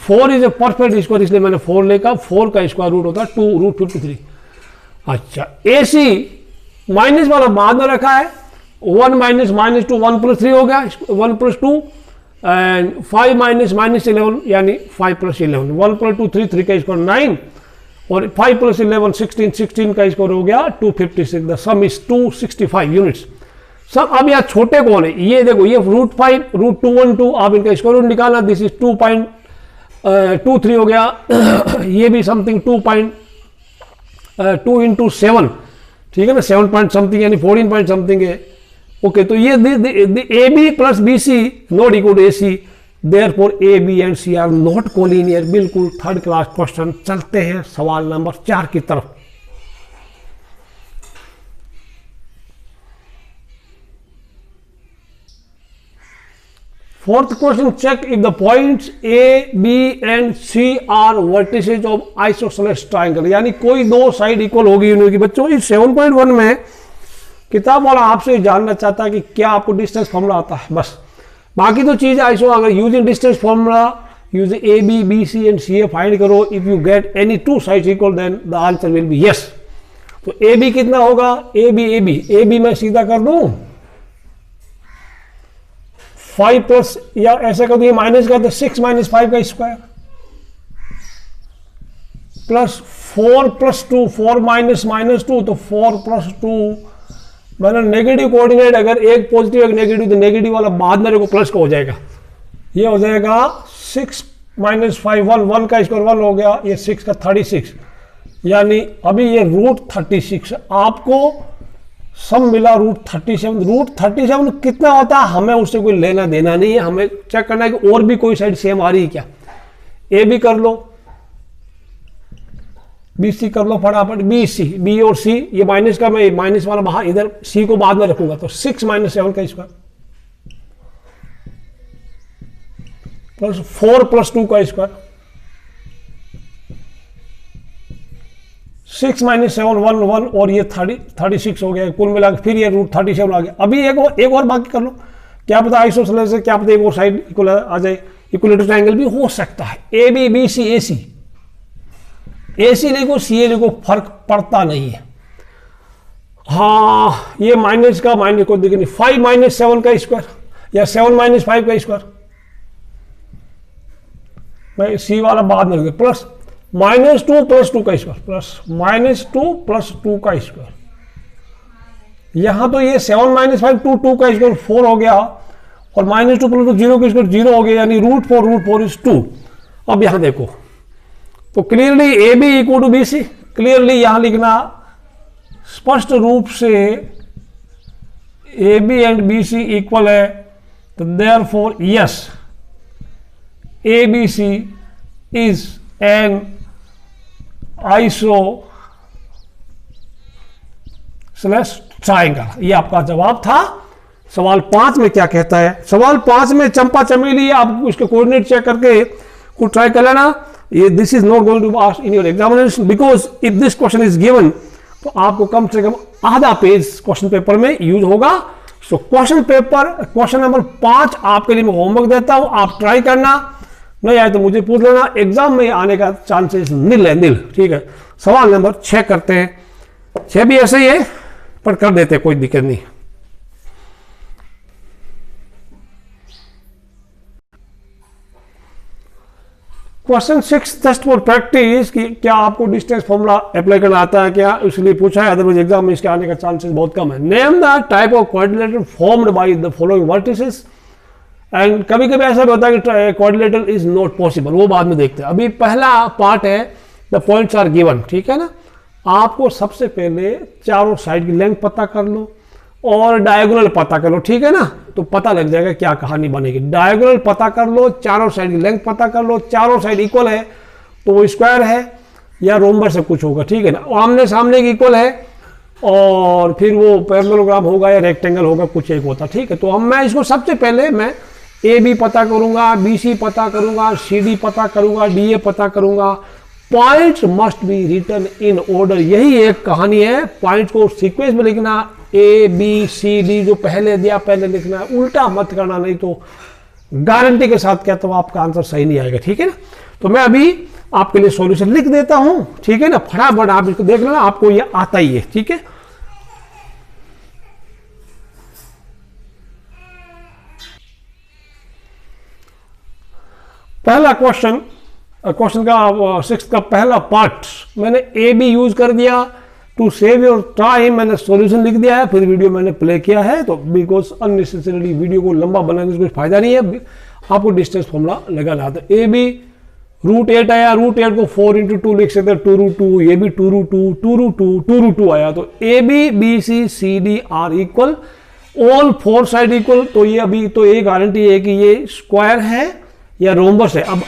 Speaker 1: 4 इज ए परफेक्ट स्क्वायर, इसलिए मैंने 4 लेकर, 4 का स्क्वायर रूट होता है 2 रूट 53। अच्छा, ए सी माइनस वाला बाद में रखा है, 1 माइनस माइनस 2 1 प्लस 3 हो गया, 1 प्लस 2 एंड 5 माइनस माइनस 11 यानी 5 प्लस 11, 1 प्लस 2 3, 3 का स्क्वायर 9 और 5 प्लस 11 16, 16 का स्क्वायर हो गया 256, द सम इज 265 यूनिट्स। सब अब यहाँ छोटे कौन है, ये देखो, ये रूट 5 रूट 212, आप इनका स्क्वायर रूट निकालना, दिस इज 2.23 हो गया ये भी समथिंग 2 इंटू 7, ठीक है ना, 7 पॉइंट समथिंग यानी 14 पॉइंट समथिंग है। ओके, तो ये A B plus B C not equal to A C, therefore A B and C are not collinear. बिल्कुल थर्ड क्लास क्वेश्चन। चलते हैं सवाल नंबर 4 की तरफ। Fourth question, check if the points A B and C are vertices of isosceles triangle, यानी कोई दो साइड इक्वल होगी उनकी। बच्चों इस 7.1 में किताब वाला आपसे जानना चाहता है कि क्या आपको डिस्टेंस फॉर्मूला आता है, बस। बाकी तो चीज आइसो, अगर using distance formula use A B B C and C A find करो, if you get any two sides equal then the answer will be yes. तो ए बी कितना होगा, ए बी मैं सीधा कर दूं 5 प्लस, या ऐसे कर दूं, ये माइनस का तो 6 माइनस 5 का square plus 4 plus 2, 4 minus minus 2 तो 4 प्लस 2, मैंने नेगेटिव कोऑर्डिनेट, अगर एक पॉजिटिव एक नेगेटिव तो नेगेटिव वाला बाद मेरे को प्लस का हो जाएगा, ये हो जाएगा 6 माइनस 5 1, 1 का स्क्वायर 1 हो गया, ये 6 का 36, यानी अभी ये रूट 36 आपको सम मिला रूट 37। रूट 37 कितना होता है हमें उससे कोई लेना देना नहीं है, हमें चेक करना है कि और भी कोई साइड सेम आ रही है क्या। ए बी कर लो, बी सी कर लो फटाफट, बी सी, बी और सी, ये माइनस का मैं माइनस वाला बाहर, इधर सी को बाद में रखूंगा, तो 6 माइनस 7 का स्क्वायर प्लस 4 प्लस 2 का स्क्वायर, 6 माइनस 7 1 1 और ये 36 हो गया कुल मिलाकर, फिर ये रूट 37 आ गया। अभी एक और बाकी कर लो, क्या पता आइसोसेलेस से क्या पता एक और साइड इक्वल आ जाए, इक्विलेटरल ट्रायंगल भी हो सकता है। ए बी बी सी ए सी, ए सी लिखो सी ए लिखो, फर्क पड़ता नहीं है। हाँ, ये माइनस का माइनस को दिखे नहीं, 5 माइनस 7 का स्क्वायर या 7 माइनस 5 का स्क्वायर, मैं सी वाला बाद में प्लस माइनस 2 प्लस 2 का स्क्वायर प्लस माइनस 2 प्लस 2 का स्क्वायर, यहां तो ये 7 माइनस 5 2 का स्क्वायर 4 हो गया, और माइनस 2 प्लस 2 0 का स्क्वायर 0 हो गया, यानी रूट 4 इज 2। अब यहां देखो तो clearly A B equal to B C, clearly यहां लिखना स्पष्ट रूप से A B and B C equal है, तो therefore yes A B C is an isosceles triangle. ये आपका जवाब था। सवाल 5 में क्या कहता है, सवाल 5 में चंपा चमेली, आप उसके कोऑर्डिनेट चेक करके को ट्राई कर लेना। ये this is not going to ask in your examination, because if this question is given तो आपको कम से कम आधा पेज क्वेश्चन पेपर में यूज होगा। सो क्वेश्चन नंबर 5 आपके लिए मैं होमवर्क देता हूं, आप ट्राई करना, नहीं आए तो मुझे पूछ लेना, एग्जाम में आने का चांसेस नील है, नील। ठीक है, सवाल नंबर 6 करते हैं। 6 भी ऐसे ही है पर कर देते, कोई दिक्कत नहीं। क्वेश्चन 6 जस्ट फॉर प्रैक्टिस कि क्या आपको डिस्टेंस फॉर्मूला अप्लाई करना आता है क्या, इसलिए पूछा है, अदरवाइज एग्जाम में इसके आने का चांसेस बहुत कम है। Name the type of quadrilateral formed by the following vertices and कभी कभी ऐसा भी होता है कि क्वाड्रिलेटरल इज नॉट पॉसिबल, वो बाद में देखते हैं। अभी पहला पार्ट है द पॉइंट्स आर गिवन, ठीक है ना। आपको सबसे पहले चारों साइड की लेंथ पता कर लो और डायगोनल पता कर लो, ठीक है ना, तो पता लग जाएगा क्या कहानी बनेगी। डायगोनल पता कर लो, चारों साइड की लेंथ पता कर लो, चारों साइड इक्वल है तो वो स्क्वायर है या रोम्बस से कुछ होगा, ठीक है ना। आमने सामने की इक्वल है और फिर वो पैरेललोग्राम होगा या रेक्टेंगल होगा, कुछ एक होता, ठीक है। तो अब मैं इसको सबसे पहले मैं ए बी पता करूंगा, बी सी पता करूंगा, सी डी पता करूंगा, डी ए पता करूंगा। Points must be written in order, यही एक कहानी है। पॉइंट्स को सीक्वेंस में लिखना, ए बी सी डी जो पहले दिया पहले लिखना है, उल्टा मत करना, नहीं तो गारंटी के साथ कहता हूं आपका आंसर सही नहीं आएगा, ठीक है ना। तो मैं अभी आपके लिए सॉल्यूशन लिख देता हूं, ठीक है ना, फटाफट आप इसको देख लेना, आपको ये आता ही है, ठीक है। पहला क्वेश्चन का 6 का पहला पार्ट मैंने ए बी यूज कर दिया टू सेव योर टाइम, मैंने सॉल्यूशन लिख दिया है, फिर वीडियो मैंने प्ले किया है। तो बिकॉज अननेसेसरीली वीडियो को लंबा बनाने से कुछ फायदा नहीं है, आपको डिस्टेंस फॉर्मूला लगाना आता है। ए बी √8 आया, √8 को 4 × 2 लिख सकते हैं, 2√2, ये भी 2√2, 2√2, 2√2 आया। तो A B B C C D are equal, all 4 side equal. तो ये अभी तो ये गारंटी है कि ये स्क्वायर है या रोम्बस है। अब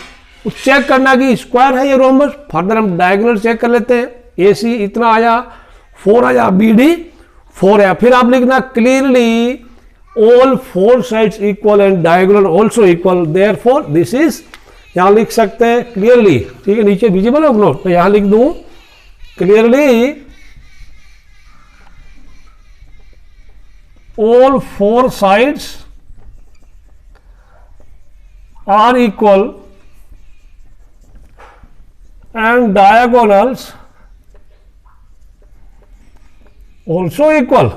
Speaker 1: चेक करना कि स्क्वायर है या रोम्बस, फर्दर हम डायगोनल चेक कर लेते हैं। ए सी इतना आया, 4 आया, बी डी 4 आया। फिर आप लिखना clearly all 4 sides equal and diagonal also equal, therefore this is, यहां लिख सकते हैं क्लियरली, ठीक है, नीचे विजिबल है नोट, तो यहां लिख दूं clearly all 4 sides are equal and diagonals also equal,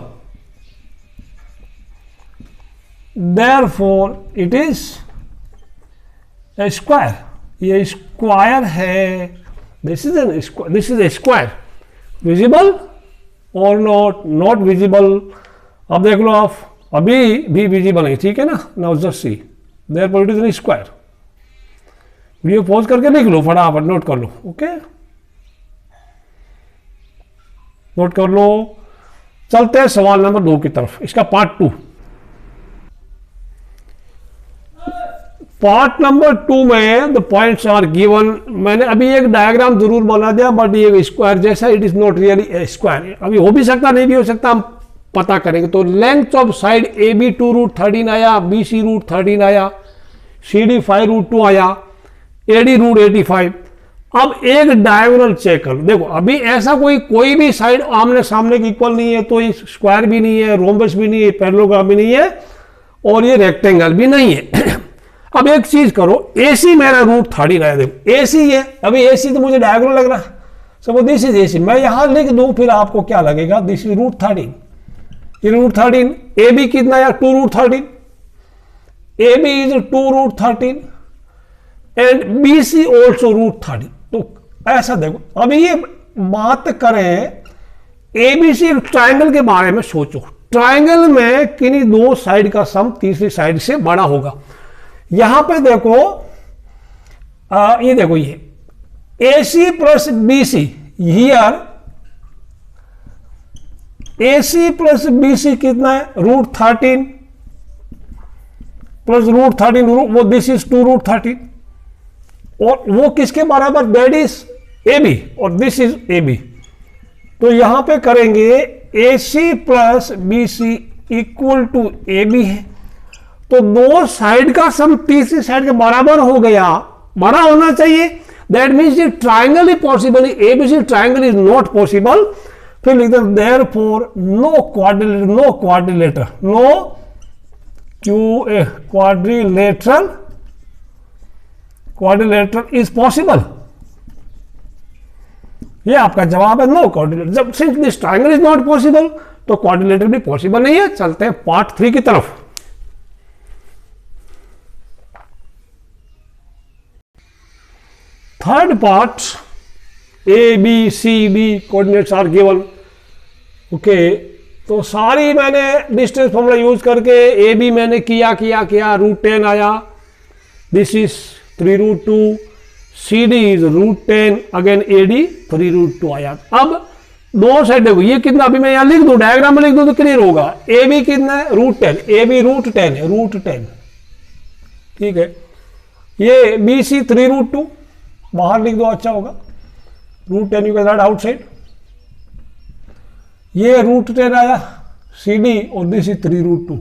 Speaker 1: therefore it is a square, ये स्क्वायर है, this is a square, visible or not visible। अब देख लो आप, अभी भी विजिबल है, ठीक है ना। Now just see, therefore it is a square। Video pause करके लिख लो, फटाफट नोट कर लो, ओके, नोट कर लो। चलते हैं सवाल नंबर 2 की तरफ, इसका पार्ट 2। पार्ट नंबर 2 में द पॉइंट्स आर गिवन। मैंने अभी एक डायग्राम जरूर बना दिया, बट ये स्क्वायर जैसा, it is not really a square. अभी हो भी सकता नहीं भी हो सकता, हम पता करेंगे। तो length of side A B 2√13 आया, बी सी √13 आया, सी डी 5√2 आया, एडी √85। अब एक डायगोनल चेक कर लो। देखो अभी ऐसा कोई भी साइड आमने सामने की इक्वल नहीं है, तो ये स्क्वायर भी नहीं है, रोम्बस भी नहीं है, पैरेललोग्राम भी नहीं है और ये रेक्टेंगल भी नहीं है। अब एक चीज करो, एसी मेरा √13 आया, देखो एसी है, अभी एसी तो मुझे डायगोनल लग रहा है, सो दिस इज एसी। मैं यहां लिख दूं, फिर आपको क्या लगेगा, दिस इज √13, ये √13। ए बी कितना है, 2√13, A B is 2√13 and B C also √13। तो ऐसा देखो, अभी ये बात करें एबीसी एक ट्राइंगल के बारे में सोचो। ट्राइंगल में किन्हीं 2 साइड का सम तीसरी साइड से बड़ा होगा। यहां पे देखो ये देखो, ये AC plus BC, here AC plus BC कितना है, √13 प्लस √13, वो दिस इज 2√13, और वो किसके बराबर, दैट इज AB और दिस इज AB। तो यहां पे करेंगे AC plus BC equal to AB है, तो 2 साइड का सम तीसरी साइड के बराबर हो गया, बड़ा होना चाहिए। दैट मीन्स ये ट्राइंगल ही पॉसिबल है, ABC triangle is not possible. फिर लिख दो therefore no quadrilateral, quadrilateral is possible. ये आपका जवाब है, नो क्वाड्रिलेटर। जब since this triangle is not possible तो क्वाड्रिलेटर भी पॉसिबल नहीं है। चलते हैं पार्ट 3 की तरफ। Third part, A B C D coordinates are given, okay, तो सारी मैंने डिस्टेंस फॉर्मूला यूज करके ए बी मैंने किया √10 आया, this is 3√2, C D is √10, again A D 3√2 आया। अब दो साइड देखो ये कितना, अभी मैं यहां लिख दूं, डायग्राम में लिख दूं तो क्लियर होगा। ए बी कितना है √10, ए बी √10 है, √10 ठीक है। ये बी सी 3√2 बाहर लिख दो, अच्छा होगा, √10 यू कैन राइट आउटसाइड। ये √10 आया सी डी और this is 3√2।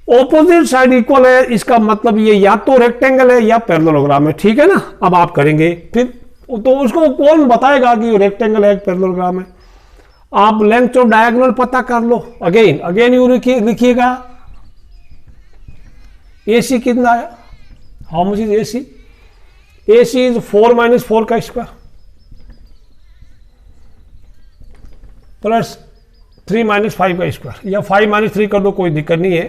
Speaker 1: Opposite side equal है, इसका मतलब ये या तो रेक्टेंगल है या पैरेललोग्राम है, ठीक है ना। अब आप करेंगे फिर तो उसको कौन बताएगा कि रेक्टेंगल है पैरेललोग्राम है। आप लेंथ ऑफ डायगोनल पता कर लो, अगेन यू लिखिएगा AC कितना है, how much is AC, AC is 4 - 4 का स्क्वायर प्लस 3 - 5 का स्क्वायर, या 5 - 3 कर दो, कोई दिक्कत नहीं है।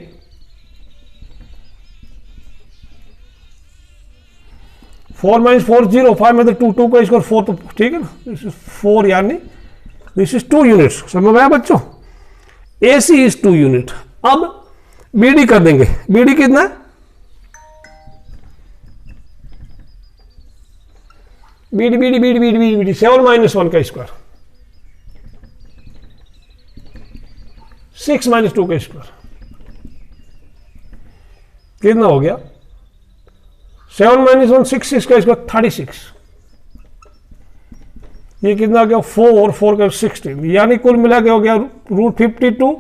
Speaker 1: 4 - 4 0, 5 में 2, 2 का स्क्वायर 4, तो ठीक है ना, दिस इज 4 यानी दिस इज 2 यूनिट्स, समझ में आया बच्चों। AC is 2 unit. अब BD कर देंगे, BD कितना है, BD 7 - 1 का स्क्वायर, 6 - 2 का स्क्वायर, कितना हो गया 7 - 1 6 का स्क्वायर 36, ये कितना हो गया 4 का 16, यानी कुल मिला के हो गया √52।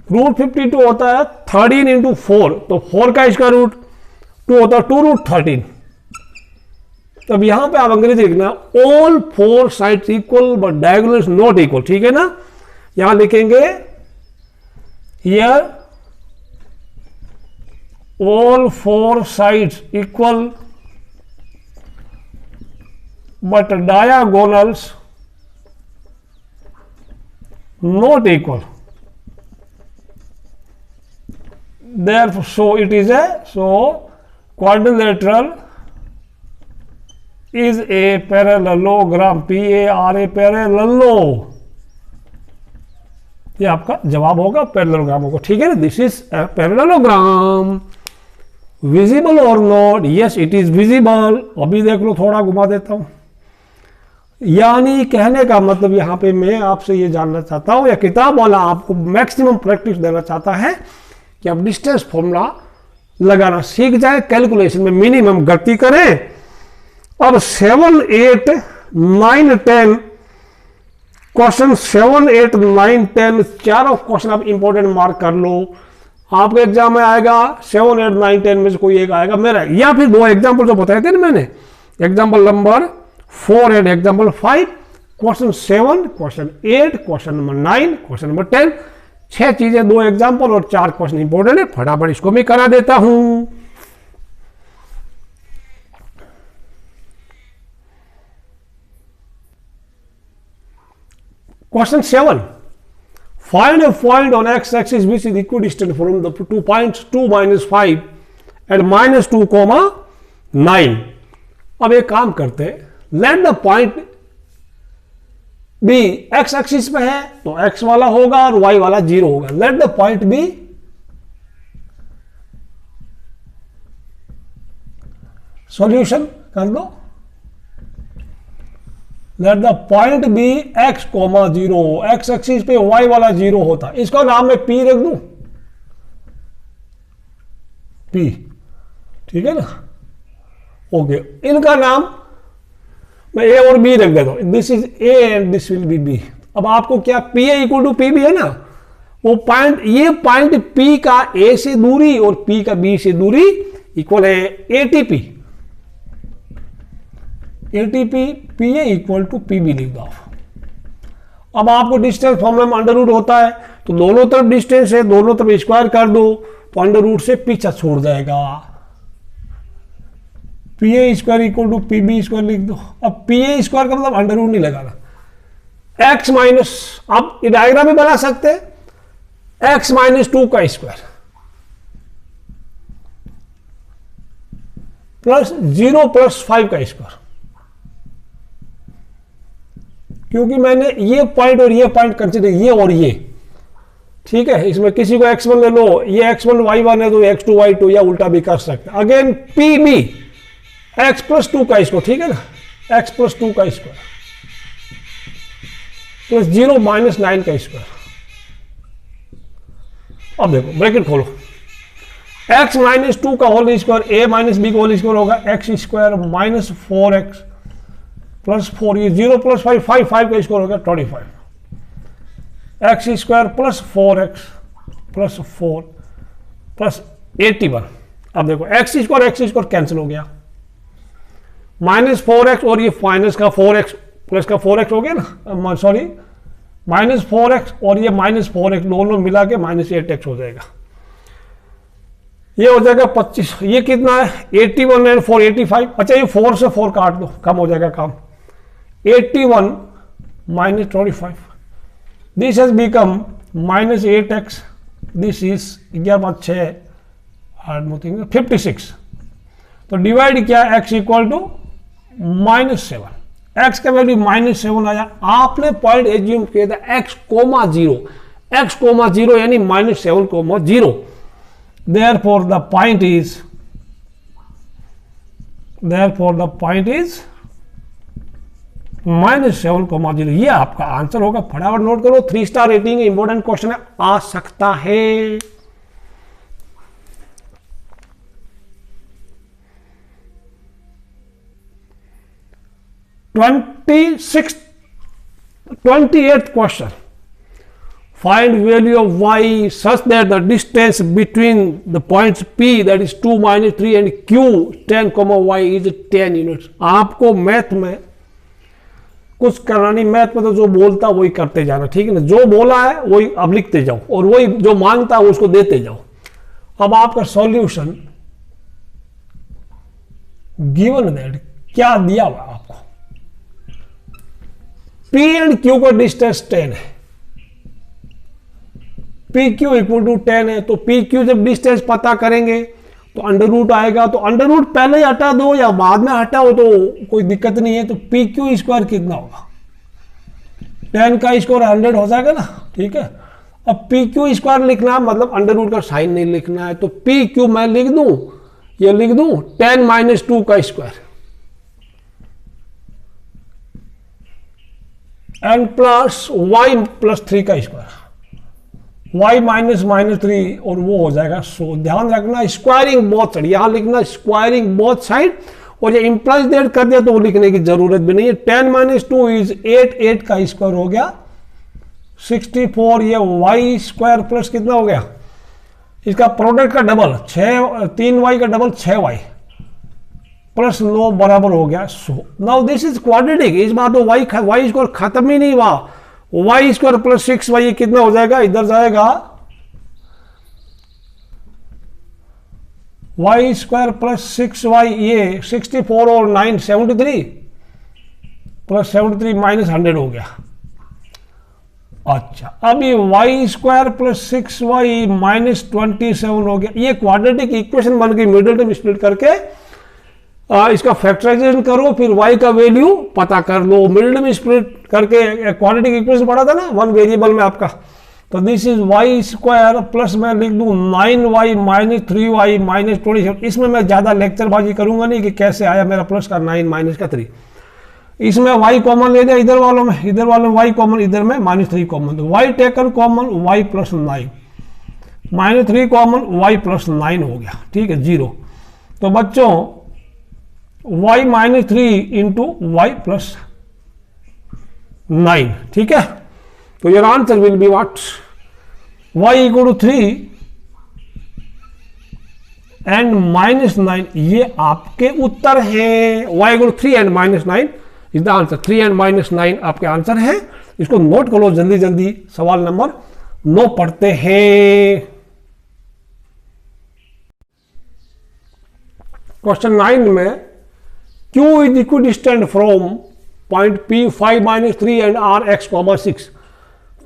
Speaker 1: √52 होता है 13 × 4, तो 4 का स्क्वायर रूट 2 होता है 2√13। तब यहां पे आप अंग्रेजी लिखना, all 4 sides equal but diagonal is not equal, ठीक है ना। यहां लिखेंगे here all 4 sides equal but diagonals not equal, therefore so it is a, so quadrilateral is a parallelogram, PARA parallelo, ये आपका जवाब होगा पैरेललोग्राम होगा, ठीक है ना। This is a parallelogram, visible और not, yes it is visible. अभी देख लो, थोड़ा घुमा देता हूं, यानी कहने का मतलब यहां पे मैं आपसे ये जानना चाहता हूं, या किताब वाला आपको मैक्सिमम प्रैक्टिस देना चाहता है कि आप डिस्टेंस फॉर्मूला लगाना सीख जाए, कैलकुलेशन में मिनिमम गलती करें। अब 7, 8, 9, 10 क्वेश्चन, 7, 8, 9, 10 चारों क्वेश्चन आप इंपॉर्टेंट मार्क कर लो। आपके एग्जाम में आएगा 7, 8, 9, 10 में से कोई एक आएगा मेरा, या फिर 2 एग्जाम्पल जो बताए थे ना मैंने, example number 4 and example 5, question 7, question 8, question number 9, question number 10, 6 चीजें, 2 एग्जाम्पल और 4 क्वेश्चन इंपॉर्टेंट है। फटाफट इसको मैं करा देता हूं। Question 7. Find a point on x-axis which is equidistant from the 2 points 2, -5 and -2, 9. अब एक काम करते हैं, let the point B x axis पे है तो x वाला होगा और y वाला 0 होगा। Let the point B, solution कर दो, let the point B x, 0, x axis पे y वाला 0 होता, इसका नाम मैं P रख दूं, P, ठीक है ना। ओके, इनका नाम मैं A और B रख देता हूं, this is A and this will B B। अब आपको क्या P A = P B है ना, वो पॉइंट, ये पॉइंट P का A से दूरी और P का B से दूरी इक्वल है ATP, ATP PA = PB लिख दो। अब आपको डिस्टेंस फॉर्मूला में अंडर रूट होता है, तो दोनों तरफ डिस्टेंस है, दोनों तरफ स्क्वायर कर दो, तो अंडर रूट से पीछा छोड़ जाएगा। PA² = PB² लिख दो। अब PA² का मतलब अंडर रूट नहीं लगाना, x माइनस, आप ये डायग्राम में बना सकते हैं, x - 2 का स्क्वायर प्लस 0 + 5 का स्क्वायर, क्योंकि मैंने ये पॉइंट और ये पॉइंट कंसिडर, ये और ये, ठीक है। इसमें किसी को x1 ले लो, ये x1 y1 है तो x2 y2 या उल्टा भी कर सकते हैं। Again P B x plus 2 का स्क्वायर, ठीक है ना, x प्लस 2 का स्क्वायर प्लस 0 माइनस 9 का स्क्वायर। अब देखो ब्रैकेट खोलो, x माइनस 2 का whole square a minus B का होल स्क्वायर होगा x square minus 4x plus 4, ये 0 प्लस 5 5 5 का स्क्वायर होगा 25, x square plus 4x plus 4 plus 81। अब देखो एक्स स्क्वायर कैंसिल हो गया, माइनस 4x और ये माइनस का 4x प्लस का 4x हो गया ना, सॉरी माइनस 4x और ये माइनस 4x दोनों मिला के माइनस 8x हो जाएगा। ये हो जाएगा 25, ये कितना है 81 एंड 4 85। अच्छा ये 4 से 4 काट दो, कम हो जाएगा काम, 81 minus 25, this has become minus 8x, this is 11 6 56। तो डिवाइड किया x इक्वल टू -7, x का वैल्यू -7 आया। आपने पॉइंट एज्यूम किया था x, 0 यानी -7, 0। therefore the point is -7, ये आपका आंसर होगा। फटाफट नोट करो, 3 स्टार रेटिंग इंपॉर्टेंट क्वेश्चन है, आ सकता है। Twenty eighth question, find value of y such that the distance between the points P that is 2 - 3 and Q 10, y is 10 units। आपको मैथ में कुछ करना नहीं, मैथ में तो जो बोलता वही करते जाना, ठीक है ना, जो बोला है वही अब लिखते जाओ और वही जो मांगता है उसको देते जाओ। अब आपका सॉल्यूशन गिवन दैट क्या दिया हुआ आपको, P एंड Q का डिस्टेंस 10 है, PQ इक्वल टू 10 है, तो PQ जब डिस्टेंस पता करेंगे तो अंडर रूट आएगा, तो अंडर रूट पहले ही हटा दो या बाद में हटाओ तो कोई दिक्कत नहीं है। तो PQ स्क्वायर कितना होगा, 10 का स्क्वायर 100 हो जाएगा ना, ठीक है। अब PQ स्क्वायर लिखना मतलब अंडर रूट का साइन नहीं लिखना है, तो PQ मैं लिख दूं, ये लिख दूं 10 - 2 का square and plus y plus 3 का स्क्वायर, y -3 और वो हो जाएगा। सो ध्यान रखना स्क्वायरिंग बोथ साइड, यहां लिखना स्क्वायरिंग बोथ साइड, और ये इंप्लाइज डेट कर दिया तो वो लिखने की जरूरत भी नहीं है। 10 - 2 इज 8 का स्क्वायर हो गया 64, ये y स्क्वायर प्लस कितना हो गया, इसका प्रोडक्ट का डबल 3y का डबल 6y प्लस 9 बराबर हो गया 100। नाउ दिस इज क्वाड्रेटिक, इस बार तो y स्क्वायर खत्म ही नहीं हुआ, y स्क्वायर प्लस 6y कितना हो जाएगा, इधर जाएगा y स्क्वायर प्लस 6y, ये 64 और 9 73 प्लस 73 माइनस 100 हो गया। अच्छा अब ये y square plus 6y minus 27 हो गया। ये क्वाड्रेटिक इक्वेशन बन गई, मिडिल टर्म स्प्लिट करके इसका फैक्टराइजेशन करो, फिर y का वैल्यू पता कर लो। मिडिल टर्म स्प्लिट करके क्वाड्रेटिक इक्वेशन पढ़ा था ना 1 वेरिएबल में आपका, तो this is y square plus मैं लिख दूं 9y माइनस 3y माइनस 27। इसमें मैं ज्यादा लेक्चरबाजी करूंगा नहीं कि कैसे आया मेरा प्लस का 9 माइनस का 3। इसमें y कॉमन ले लिया इधर वालों में y कॉमन, इधर में -3 कॉमन, तो y taken common y plus 9 -3 common y plus 9 हो गया, ठीक है 0। तो बच्चों y -3 इंटू y प्लस 9, ठीक है। तो your answer will be what, y equal to 3 and -9, ये आपके उत्तर हैं। y equal to 3 and -9 is the answer, 3 and -9 आपके आंसर है। इसको नोट करो जल्दी जल्दी, सवाल नंबर 9 पढ़ते हैं। क्वेश्चन 9 में Q is equidistant from point P 5 - 3 and R x, 6.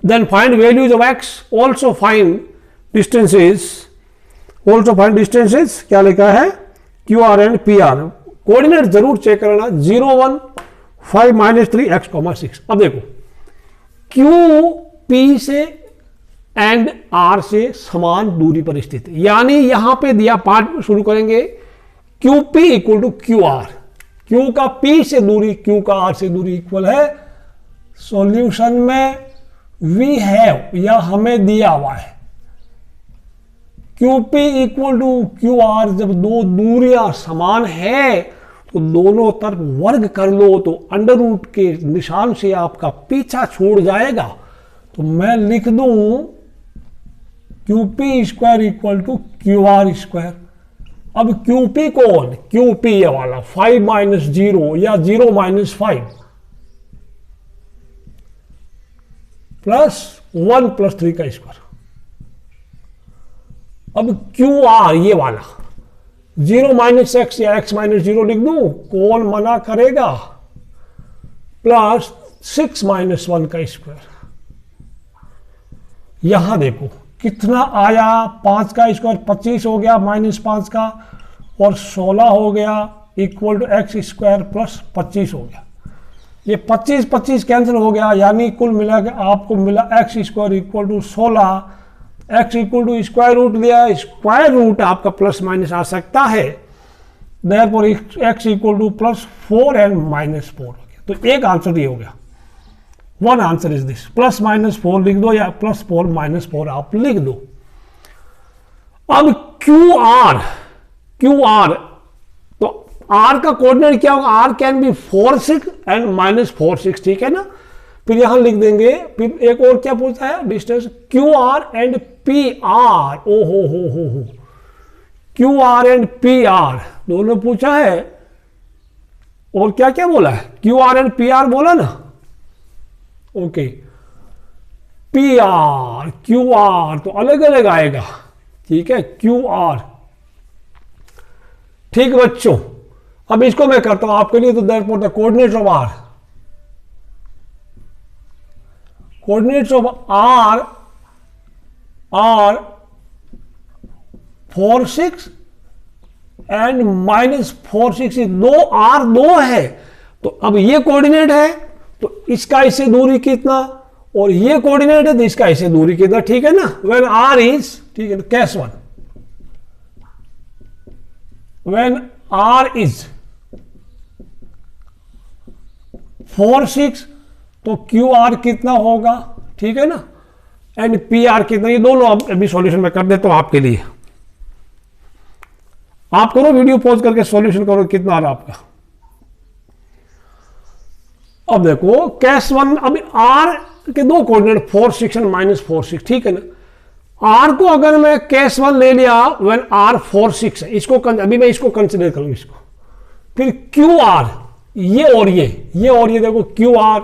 Speaker 1: Then find values of x. Also find distances. क्या लिखा है QR and PR. कोऑर्डिनेट जरूर चेक करना 0 1 5 - 3 x, 6। अब देखो क्यू पी से एंड आर से समान दूरी पर स्थित है। यानी यहां पे दिया पार्ट शुरू करेंगे, Q P equal to Q R, Q का पी से दूरी क्यू का आर से दूरी इक्वल है। सॉल्यूशन में वी हैव या हमें दिया हुआ है Q P equal to Q R. जब दो दूरियां समान है तो दोनों तरफ वर्ग कर लो तो अंडर रूट के निशान से आपका पीछा छूट जाएगा। तो मैं लिख दूं Q P square equal to Q R square. अब क्यू पी कौन, क्यू पी ये वाला 5 माइनस 0 या 0 माइनस 5 प्लस 1 प्लस 3 का स्क्वायर। अब क्यू आर ये वाला 0 माइनस एक्स या x माइनस 0 लिख दूं, कौन मना करेगा, प्लस 6 माइनस 1 का स्क्वायर। यहां देखो कितना आया, 5 का स्क्वायर 25 हो गया माइनस 5 का, और 16 हो गया equal to x square plus 25 हो गया। ये 25 कैंसिल हो गया, यानी कुल मिला के आपको मिला x square equal to 16। X equal to square root लिया, स्क्वायर रूट आपका प्लस माइनस आ सकता है, therefore x equal to plus 4 and minus 4 हो गया। तो एक आंसर ये हो गया, one answer is this. Plus minus 4 लिख दो या प्लस 4 माइनस 4 आप लिख दो। अब क्यू आर तो आर का कोऑर्डिनेट क्या होगा, R can be 4 6 and minus 4 6, ठीक है ना। फिर यहां लिख देंगे, फिर एक और क्या पूछा है, distance Q R and P R. ओ हो Q R and P R दोनों पूछा है, और क्या क्या बोला है, Q R and P R बोला ना, okay. P R Q R तो अलग अलग आएगा, ठीक है, क्यू आर, ठीक बच्चों। अब इसको मैं करता हूं आपके लिए, तो therefore the coordinates of R, coordinates of R are 4 6 and minus 4 6। दो आर दो है, तो अब ये कोऑर्डिनेट है तो इसका इससे दूरी कितना, और ये कोऑर्डिनेट है तो इसका इससे दूरी कितना, ठीक है ना। व्हेन आर इज, ठीक है, केस 1, व्हेन आर इज 4 6 तो क्यू आर कितना होगा, ठीक है ना, एंड पी आर कितना, ये दोनों अभी सॉल्यूशन में कर देता हूं आपके लिए। आप करो वीडियो पॉज करके सॉल्यूशन करो, कितना आ रहा आपका। अब देखो केस 1, अब आर के दो कोऑर्डिनेट 4 6 एंड माइनस 4 6, ठीक है ना। आर को अगर मैं केस 1 ले लिया व्हेन आर 4 6 है, इसको अभी मैं इसको कंसिडर करूंगा इसको। फिर क्यू आर ये और ये देखो क्यू आर,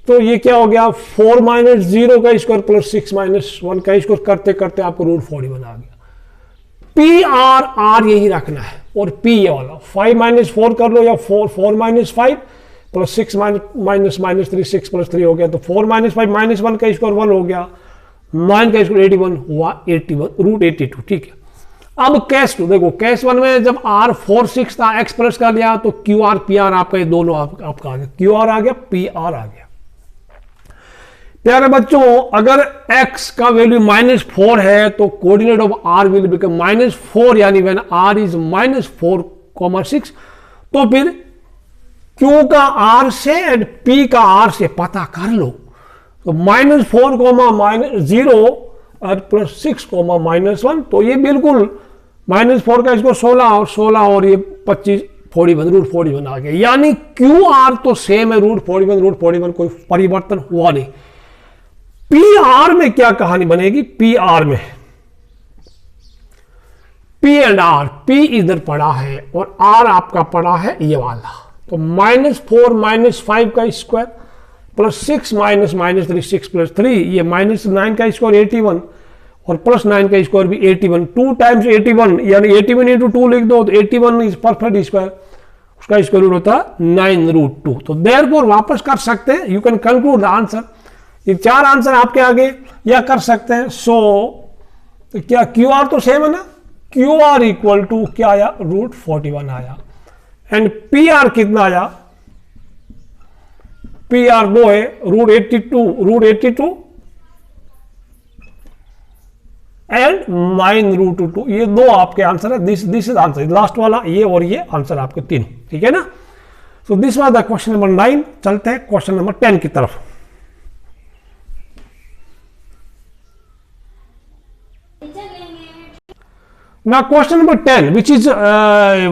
Speaker 1: तो ये क्या हो गया 4 माइनस 0 का स्क्वायर प्लस 6 माइनस 1 का स्क्वायर करते करते आपको रूट 41 आ गया। पी आर यही रखना है, और पी ये वाला 5 माइनस 4 कर लो, या 4 माइनस 5 प्लस 6 माइनस 3 6 प्लस 3 हो गया, तो 4 माइनस 5 माइनस 1 का स्क्वायर 1 हो गया, 9 का स्क्वायर 81 हुआ 81 रूट 82, ठीक है। अब केस 2 देखो, केस 1 में जब आर 4 6 था, एक्स प्लस कर लिया तो क्यू आर पी आर आपका ये दोनों आपका आ गया, क्यू आर आ गया पी आर आ गया। प्यारे बच्चों, अगर x का वैल्यू -4 है तो coordinate of r will become -4, यानी व्हेन r इज -4, 6, तो फिर q का r से एंड p का r से पता कर लो। तो -4, -0 और प्लस 6, -1, तो ये बिल्कुल -4 का इसको 16 और 16 और ये 25 41 रूट 41 आ गया, यानी क्यू आर तो सेम है, रूट 41 कोई परिवर्तन हुआ नहीं। पी आर में क्या कहानी बनेगी, पी आर में पी एंड आर, पी इधर पड़ा है और आर आपका पड़ा है ये वाला, तो -4 -5 का स्क्वायर प्लस 6 माइनस 3 6 प्लस 3, ये -9 का स्क्वायर 81 और प्लस 9 का स्क्वायर भी 81, 2 टाइम्स 81 यानी 81 इंटू 2 लिख दो तो 81 इज परफेक्ट स्क्वायर, उसका स्क्वायर रूट होता है 9 रूट 2। तो देयरफॉर वापस कर सकते हैं, you can conclude the answer. ये 4 आंसर आपके आगे या कर सकते हैं। सो क्या क्यू आर तो सेम है ना, क्यू आर इक्वल टू क्या आया, रूट 41 आया, एंड पी आर कितना आया, पी आर 2 है, √82 एंड -√2, ये दो आपके आंसर है। दिस इज आंसर, लास्ट वाला ये और ये आंसर आपके तीनों, ठीक है ना। So this was the question number 9। चलते हैं क्वेश्चन नंबर 10 की तरफ। Now question number 10, which is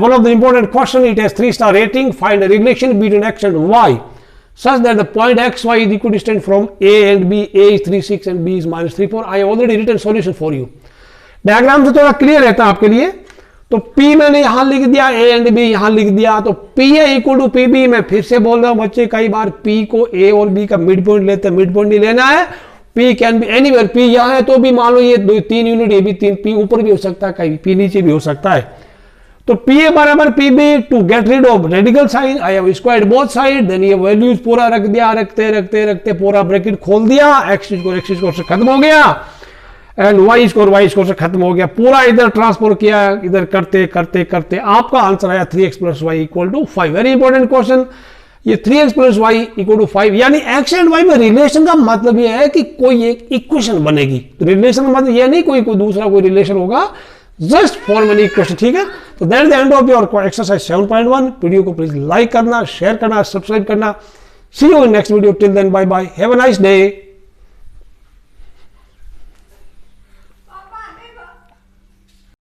Speaker 1: one of the important question. It has 3-star rating. Find a relation between x and y such that the point x, y is equidistant from A and B. A is 3, 6 and B is -3, 4. I have already written solution for you. Diagram से थोड़ा क्लियर रहता है आपके लिए। तो P मैंने यहां लिख दिया, A एंड B यहां लिख दिया, तो P है इक्वल टू PB। मैं फिर से बोल रहा हूं बच्चे, कई बार P को A और B का मिड पॉइंट लेते हैं, मिड पॉइंट नहीं लेना है। P can be anywhere, P यहां है तो भी मान लो ये 3 यूनिट, ये भी 3, P ऊपर भी हो सकता है, कहीं P नीचे भी हो सकता है। तो P बराबर PB। To get rid of radical sign I have squared both side. Then ये वैल्यूज पूरा रख दिया, रखते रखते रखते पूरा ब्रैकेट खोल दिया, x स्क्वायर से खत्म हो गया एंड y स्क्वायर से खत्म हो गया। पूरा इधर ट्रांसफर किया, इधर करते करते करते आपका आंसर आया 3x + y = 5। Very important question. ये 3x + y = 5, यानी x एंड y में रिलेशन का मतलब ये है कि कोई एक इक्वेशन बनेगी। तो रिलेशन का मतलब ये नहीं कोई दूसरा कोई रिलेशन होगा, जस्ट फॉर्म एन इक्वेशन, ठीक है। तो that is the end of your exercise 7.1। Video को प्लीज लाइक करना, शेयर करना, सब्सक्राइब करना। See you in next video. Till then bye bye, have a nice day.